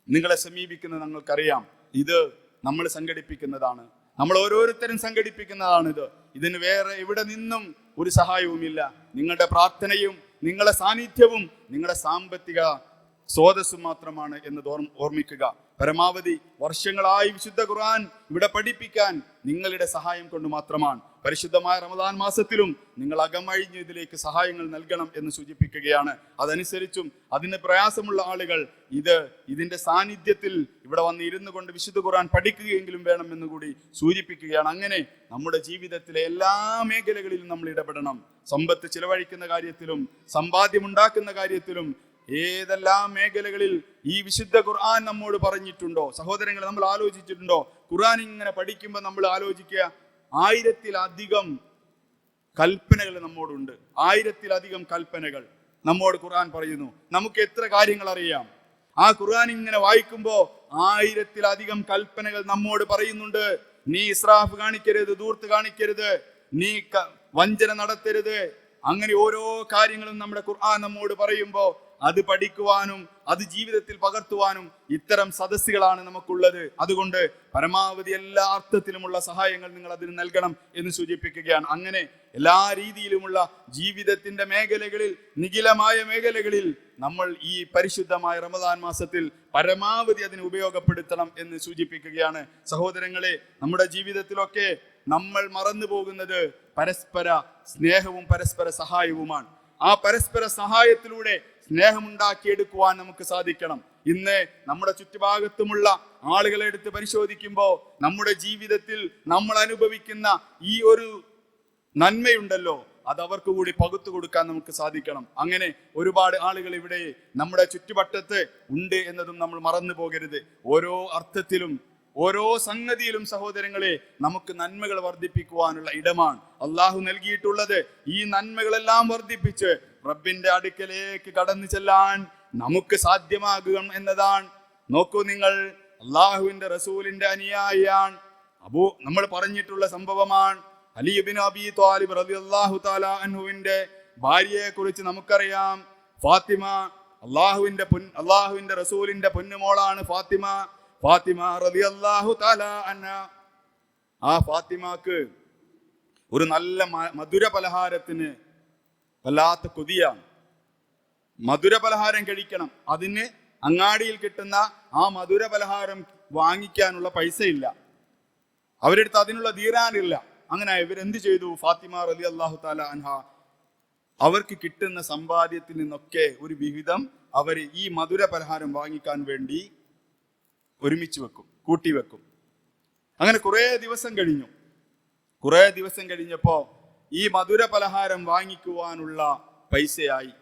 നിങ്ങളെ സമീപിക്കുന്നത് ഞങ്ങൾക്കറിയാം, ഇത് നമ്മൾ സംഘടിപ്പിക്കുന്നതാണ്, നമ്മൾ ഓരോരുത്തരും സംഘടിപ്പിക്കുന്നതാണിത്. ഇതിന് വേറെ എവിടെ നിന്നും ഒരു സഹായവുമില്ല. നിങ്ങളുടെ പ്രാർത്ഥനയും നിങ്ങളുടെ സാന്നിധ്യവും നിങ്ങളുടെ സാമ്പത്തിക സ്രോതസ്സും മാത്രമാണ് എന്ന് ഓർമ്മിക്കുക. പരമാവധി വർഷങ്ങളായി വിശുദ്ധ ഖുർആൻ ഇവിടെ പഠിപ്പിക്കാൻ നിങ്ങളുടെ സഹായം കൊണ്ട് മാത്രമാണ്. പരിശുദ്ധമായ റമദാൻ മാസത്തിലും നിങ്ങൾ അകമഴിഞ്ഞ് ഇതിലേക്ക് സഹായങ്ങൾ നൽകണം എന്ന് സൂചിപ്പിക്കുകയാണ്. അതനുസരിച്ചും അതിന് പ്രയാസമുള്ള ആളുകൾ ഇതിന്റെ സാന്നിധ്യത്തിൽ ഇവിടെ വന്ന് ഇരുന്നു കൊണ്ട് വിശുദ്ധ ഖുർആൻ പഠിക്കുകയെങ്കിലും വേണം എന്ന് കൂടി സൂചിപ്പിക്കുകയാണ്. അങ്ങനെ നമ്മുടെ ജീവിതത്തിലെ എല്ലാ മേഖലകളിലും നമ്മൾ ഇടപെടണം. സമ്പത്ത് ചിലവഴിക്കുന്ന കാര്യത്തിലും സമ്പാദ്യമുണ്ടാക്കുന്ന കാര്യത്തിലും ഏതെല്ലാം മേഖലകളിൽ ഈ വിശുദ്ധ ഖുർആൻ നമ്മോട് പറഞ്ഞിട്ടുണ്ടോ? സഹോദരങ്ങൾ, നമ്മൾ ആലോചിച്ചിട്ടുണ്ടോ? ഖുർആൻ ഇങ്ങനെ പഠിക്കുമ്പോൾ നമ്മൾ ആലോചിക്കുക, 1000-ലധികം കൽപ്പനകൾ നമ്മോടുണ്ട്. 1000-ലധികം കൽപ്പനകൾ നമ്മോട് ഖുർആൻ പറയുന്നു. നമുക്ക് എത്ര കാര്യങ്ങൾ അറിയാം? ആ ഖുർആൻ ഇങ്ങനെ വായിക്കുമ്പോൾ 1000-ലധികം കൽപ്പനകൾ നമ്മോട് പറയുന്നുണ്ട്. നീ ഇസ്രാഫ് കാണിക്കരുത്, ധൂർത്ത് കാണിക്കരുത്, നീ വഞ്ചന നടത്തരുത്. അങ്ങനെ ഓരോ കാര്യങ്ങളും നമ്മുടെ ഖുർആൻ നമ്മോട് പറയുമ്പോൾ അത് പഠിക്കുവാനും അത് ജീവിതത്തിൽ പകർത്തുവാനും ഇത്തരം സദസ്സുകളാണ് നമുക്കുള്ളത്. അതുകൊണ്ട് പരമാവധി എല്ലാ അർത്ഥത്തിലുമുള്ള സഹായങ്ങൾ നിങ്ങൾ അതിന് നൽകണം എന്ന് സൂചിപ്പിക്കുകയാണ്. അങ്ങനെ എല്ലാ രീതിയിലുമുള്ള ജീവിതത്തിന്റെ മേഖലകളിൽ, നിഖിലമായ മേഖലകളിൽ നമ്മൾ ഈ പരിശുദ്ധമായ റമദാൻ മാസത്തിൽ പരമാവധി അതിനെ ഉപയോഗപ്പെടുത്തണം എന്ന് സൂചിപ്പിക്കുകയാണ്. സഹോദരങ്ങളെ, നമ്മുടെ ജീവിതത്തിലൊക്കെ നമ്മൾ മറന്നു പോകുന്നത് പരസ്പര സ്നേഹവും പരസ്പര സഹായവുമാണ്. ആ പരസ്പര സഹായത്തിലൂടെ സ്നേഹമുണ്ടാക്കിയെടുക്കുവാൻ നമുക്ക് സാധിക്കണം. ഇന്ന് നമ്മുടെ ചുറ്റുഭാഗത്തുമുള്ള ആളുകളെ എടുത്ത് പരിശോധിക്കുമ്പോൾ നമ്മുടെ ജീവിതത്തിൽ നമ്മൾ അനുഭവിക്കുന്ന ഈ ഒരു നന്മയുണ്ടല്ലോ, അത് അവർക്ക് കൂടി പകുത്തു കൊടുക്കാൻ നമുക്ക് സാധിക്കണം. അങ്ങനെ ഒരുപാട് ആളുകൾ ഇവിടെ നമ്മുടെ ചുറ്റുവട്ടത്ത് ഉണ്ട് എന്നതും നമ്മൾ മറന്നു പോകരുത്. ഓരോ അർത്ഥത്തിലും ഓരോ സംഗതിയിലും സഹോദരങ്ങളെ നമുക്ക് നന്മകൾ വർദ്ധിപ്പിക്കുവാനുള്ള ഇടമാണ് അള്ളാഹു നൽകിയിട്ടുള്ളത്. ഈ നന്മകളെല്ലാം വർദ്ധിപ്പിച്ച് റബ്ബിന്റെ അടുക്കലേക്ക് കടന്നു ചെല്ലാൻ നമുക്ക് സാധ്യമാകുക എന്നതാണ്. നോക്കൂ നിങ്ങൾ, അള്ളാഹുവിന്റെ റസൂലിന്റെ അനുയായിയാണ്. നമ്മൾ പറഞ്ഞിട്ടുള്ള സംഭവമാണ്. അലി ഇബ്നു അബീ ത്വാലിബ് റളിയല്ലാഹു തആല അൻഹുവിന്റെ ഭാര്യയെ കുറിച്ച് നമുക്കറിയാം. ഫാത്തിമ, അള്ളാഹുവിന്റെ റസൂലിന്റെ പൊന്നുമോളാണ് ഫാത്തിമ റളിയല്ലാഹു തആല അൻഹ. ആ ഫാത്തിമക്ക് ഒരു നല്ല മധുര പലഹാരത്തിന് വല്ലാത്ത കൊതിയാണ്. മധുര പലഹാരം കഴിക്കണം. അതിന് അങ്ങാടിയിൽ കിട്ടുന്ന ആ മധുര പലഹാരം വാങ്ങിക്കാനുള്ള പൈസ ഇല്ല, അവരെടുത്ത് അതിനുള്ള ദീനാനില്ല. അങ്ങനെ ഇവരെന്ത് ചെയ്തു? ഫാത്തിമ റളിയല്ലാഹു തആല അൻഹ അവർക്ക് കിട്ടുന്ന സമ്പാദ്യത്തിൽ നിന്നൊക്കെ ഒരു വിഹിതം അവർ ഈ മധുര പലഹാരം വാങ്ങിക്കാൻ വേണ്ടി ഒരുമിച്ച് വെക്കും, കൂട്ടിവെക്കും. അങ്ങനെ കുറേ ദിവസം കഴിഞ്ഞപ്പോ ഈ മധുര പലഹാരം വാങ്ങിക്കുവാനുള്ള പൈസയായി.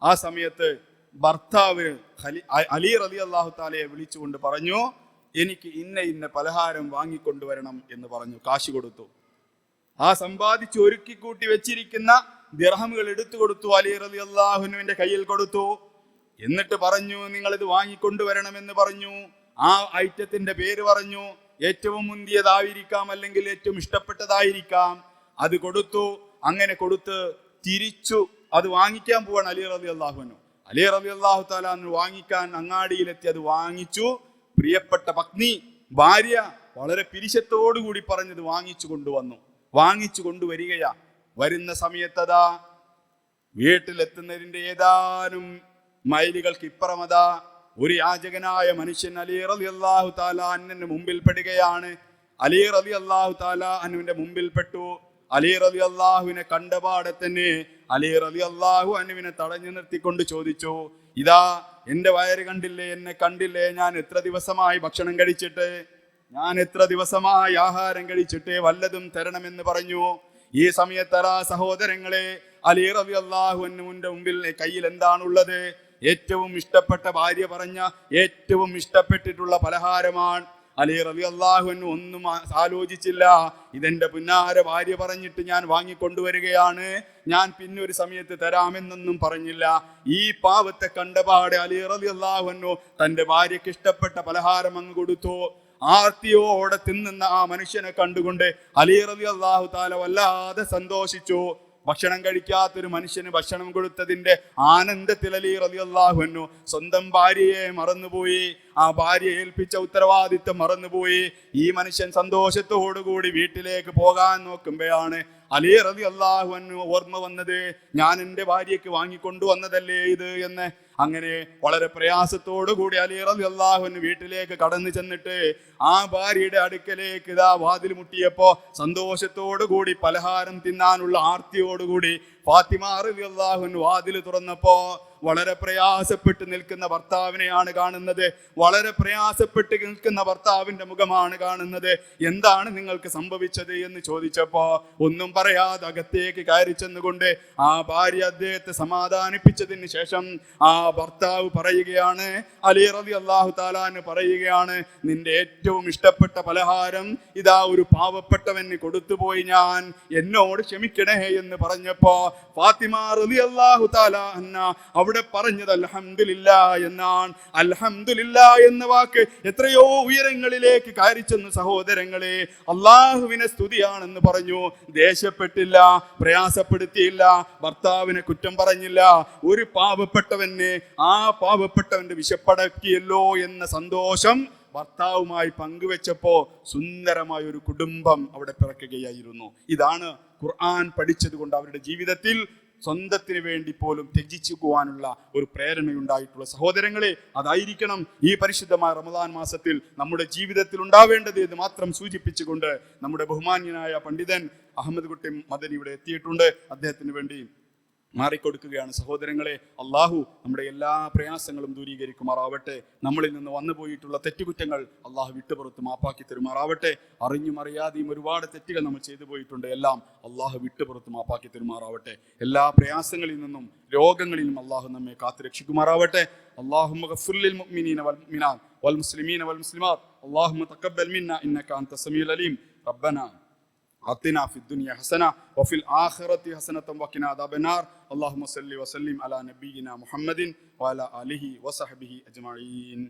ആ സമയത്ത് ഭർത്താവ് അലി റളിയല്ലാഹു തആലയെ വിളിച്ചുകൊണ്ട് പറഞ്ഞു, എനിക്ക് ഇന്ന പലഹാരം വാങ്ങിക്കൊണ്ടുവരണം എന്ന് പറഞ്ഞു. കാശ് കൊടുത്തു. ആ സമ്പാദിച്ച് ഒരുക്കി കൂട്ടി വെച്ചിരിക്കുന്ന ദിർഹമുകൾ എടുത്തു കൊടുത്തു, അലി റളിയല്ലാഹുവിന്റെ കയ്യിൽ കൊടുത്തു. എന്നിട്ട് പറഞ്ഞു, നിങ്ങൾ ഇത് വാങ്ങിക്കൊണ്ടുവരണമെന്ന് പറഞ്ഞു. ആ ഐറ്റത്തിന്റെ പേര് പറഞ്ഞു. ഏറ്റവും മുന്തിയതായിരിക്കാം, അല്ലെങ്കിൽ ഏറ്റവും ഇഷ്ടപ്പെട്ടതായിരിക്കാം. അത് കൊടുത്തു. അങ്ങനെ കൊടുത്ത് തിരിച്ചു അത് വാങ്ങിക്കാൻ പോവാണ് അലി റളിയല്ലാഹു തആല വാങ്ങിക്കാൻ അങ്ങാടിയിലെത്തി അത് വാങ്ങിച്ചു. പ്രിയപ്പെട്ട പത്നി ഭാര്യ വളരെ പിരിശത്തോടുകൂടി പറഞ്ഞത് വാങ്ങിച്ചു കൊണ്ടുവരികയാ. വരുന്ന സമയത്തതാ വീട്ടിലെത്തുന്നതിന്റെ ഏതാനും മൈലുകൾക്ക് ഇപ്പുറമതാ ഒരു യാചകനായ മനുഷ്യൻ അലി റളിയല്ലാഹു തആല അൻഹുവിന്റെ മുമ്പിൽ പെടുകയാണ്. അലി റളിയല്ലാഹു തആല അൻഹുവിന്റെ മുമ്പിൽ പെട്ടു. അലി റളിയല്ലാഹുവിനെ കണ്ടപാടെ തന്നെ അലി റളിയല്ലാഹു അൻഹുവിനെ തടഞ്ഞു നിർത്തിക്കൊണ്ട് ചോദിച്ചു, ഇതാ എന്റെ വയറ് കണ്ടില്ലേ, എന്നെ കണ്ടില്ലേ, ഞാൻ എത്ര ദിവസമായി ഭക്ഷണം കഴിച്ചിട്ട്, ഞാൻ എത്ര ദിവസമായി ആഹാരം കഴിച്ചിട്ട്, വല്ലതും തരണമെന്ന് പറഞ്ഞു. ഈ സമയത്തറാ സഹോദരങ്ങളെ, അലി റളിയല്ലാഹു അൻഹുവിന്റെ മുമ്പിൽ കയ്യിൽ എന്താണുള്ളത്? ഏറ്റവും ഇഷ്ടപ്പെട്ട ഭാര്യ പറഞ്ഞ ഏറ്റവും ഇഷ്ടപ്പെട്ടിട്ടുള്ള പലഹാരമാണ്. അലി റളിയല്ലാഹു അൻഹു ഒന്നും ആലോചിച്ചില്ല. ഇതെന്റെ പുന്നാര ഭാര്യ പറഞ്ഞിട്ട് ഞാൻ വാങ്ങിക്കൊണ്ടുവരികയാണ്, ഞാൻ പിന്നെ ഒരു സമയത്ത് തരാമെന്നൊന്നും പറഞ്ഞില്ല. ഈ പാവത്തെ കണ്ടപാടെ അലി റളിയല്ലാഹു അൻഹു തന്റെ ഭാര്യയ്ക്ക് ഇഷ്ടപ്പെട്ട പലഹാരം അങ്ങ് കൊടുത്തു. ആർത്തിയോടെ തിന്നുന്ന ആ മനുഷ്യനെ കണ്ടുകൊണ്ട് അലി റളിയല്ലാഹു തആല വല്ലാതെ സന്തോഷിച്ചു. ഭക്ഷണം കഴിക്കാത്തൊരു മനുഷ്യന് ഭക്ഷണം കൊടുത്തതിന്റെ ആനന്ദത്തിൽ അലി റളിയല്ലാഹു അൻഹു സ്വന്തം ഭാര്യയെ മറന്നുപോയി. ആ ഭാര്യ ഏൽപ്പിച്ച ഉത്തരവാദിത്വം മറന്നുപോയി. ഈ മനുഷ്യൻ സന്തോഷത്തോടുകൂടി വീട്ടിലേക്ക് പോകാൻ നോക്കുമ്പോഴാണ് അലി റളിയല്ലാഹു അൻഹു ഓർമ്മ വന്നത്, ഞാൻ എൻ്റെ ഭാര്യയ്ക്ക് വാങ്ങിക്കൊണ്ടുവന്നതല്ലേ ഇത് എന്ന്. അങ്ങനെ വളരെ പ്രയാസത്തോടു കൂടി അലി റളിയല്ലാഹു അൻഹു വീട്ടിലേക്ക് കടന്നു ചെന്നിട്ട് ആ ഭാര്യയുടെ അടുക്കലേക്ക് ഇതാ വാതിൽ മുട്ടിയപ്പോ സന്തോഷത്തോടു കൂടി പലഹാരം തിന്നാനുള്ള ആർത്തിയോടുകൂടി ഫാത്തിമ റളിയല്ലാഹു അൻഹ വാതിൽ തുറന്നപ്പോ വളരെ പ്രയാസപ്പെട്ട് നിൽക്കുന്ന ഭർത്താവിനെയാണ് കാണുന്നത്. വളരെ പ്രയാസപ്പെട്ട് നിൽക്കുന്ന ഭർത്താവിന്റെ മുഖമാണ് കാണുന്നത്. എന്താണ് നിങ്ങൾക്ക് സംഭവിച്ചത് എന്ന് ചോദിച്ചപ്പോ ഒന്നും പറയാതെ അകത്തേക്ക് കയറി ചെന്നുകൊണ്ട് ആ ഭാര്യ അദ്ദേഹത്തെ സമാധാനിപ്പിച്ചതിന് ശേഷം ആ ഭർത്താവ് പറയുകയാണ്, അലി റളിയല്ലാഹു തആല പറയുകയാണ്, നിന്റെ ഏറ്റവും ഇഷ്ടപ്പെട്ട പലഹാരം ഇതാ ഒരു പാവപ്പെട്ടവന് കൊടുത്തുപോയി, ഞാൻ എന്നോട് ക്ഷമിക്കണേ എന്ന് പറഞ്ഞപ്പോ ഫാത്തിമ റളിയല്ലാഹു തആല അൻഹ അവിടെ പറഞ്ഞത് അൽഹംദുലില്ലാ എന്നാണ്. അൽഹംദുലില്ലാ എന്ന വാക്ക് എത്രയോ ഉയരങ്ങളിലേക്ക് കയറി ചെന്ന് സഹോദരങ്ങളെ, അള്ളാഹുവിനെ സ്തുതിയാണെന്ന് പറഞ്ഞു. ദേഷ്യപ്പെട്ടില്ല, പ്രയാസപ്പെടുത്തിയില്ല, ഭർത്താവിനെ കുറ്റം പറഞ്ഞില്ല. ഒരു പാവപ്പെട്ടവന് ആ പാവപ്പെട്ടവന്റെ വിശപ്പടക്കിയല്ലോ എന്ന സന്തോഷം ഭർത്താവുമായി പങ്കുവെച്ചപ്പോ സുന്ദരമായ ഒരു കുടുംബം അവിടെ പിറക്കുകയായിരുന്നു. ഇതാണ് ഖുർആൻ പഠിച്ചത് കൊണ്ട് അവരുടെ ജീവിതത്തിൽ സ്വന്തത്തിന് വേണ്ടി പോലും ത്യജിച്ചു പോകാനുള്ള ഒരു പ്രേരണയുണ്ടായിട്ടുള്ള സഹോദരങ്ങളെ, അതായിരിക്കണം ഈ പരിശുദ്ധമായ റമദാൻ മാസത്തിൽ നമ്മുടെ ജീവിതത്തിൽ ഉണ്ടാവേണ്ടത് എന്ന് മാത്രം സൂചിപ്പിച്ചുകൊണ്ട് നമ്മുടെ ബഹുമാന്യനായ പണ്ഡിതൻ അഹമ്മദ് കുട്ടി മദനി ഇവിടെ എത്തിയിട്ടുണ്ട്. അദ്ദേഹത്തിന് വേണ്ടി മാറിക്കൊടുക്കുകയാണ്. സഹോദരങ്ങളെ, അള്ളാഹു നമ്മുടെ എല്ലാ പ്രയാസങ്ങളും ദൂരീകരിക്കുമാറാവട്ടെ. നമ്മളിൽ നിന്ന് വന്നു പോയിട്ടുള്ള തെറ്റുകുറ്റങ്ങൾ അള്ളാഹു വിട്ടുപുറത്ത് മാപ്പാക്കി തരുമാറാവട്ടെ. അറിഞ്ഞും അറിയാതെയും ഒരുപാട് തെറ്റുകൾ നമ്മൾ ചെയ്തു പോയിട്ടുണ്ട്. എല്ലാം അള്ളാഹു വിട്ടുപുറത്ത് മാപ്പാക്കി തരുമാറാവട്ടെ. എല്ലാ പ്രയാസങ്ങളിൽ നിന്നും രോഗങ്ങളിലും അള്ളാഹു നമ്മെ കാത്തുരക്ഷിക്കുമാറാവട്ടെ. اللهم اغفر للمؤمنين والمؤمنات والمسلمين والمسلمات اللهم تقبل منا إنك أنت السميع العليم. ربنا آتنا في الدنيا حسنة وفي الآخرة حسنة وقنا عذاب النار. اللهم صل وسلم على نبينا محمد وعلى آله وصحبه أجمعين.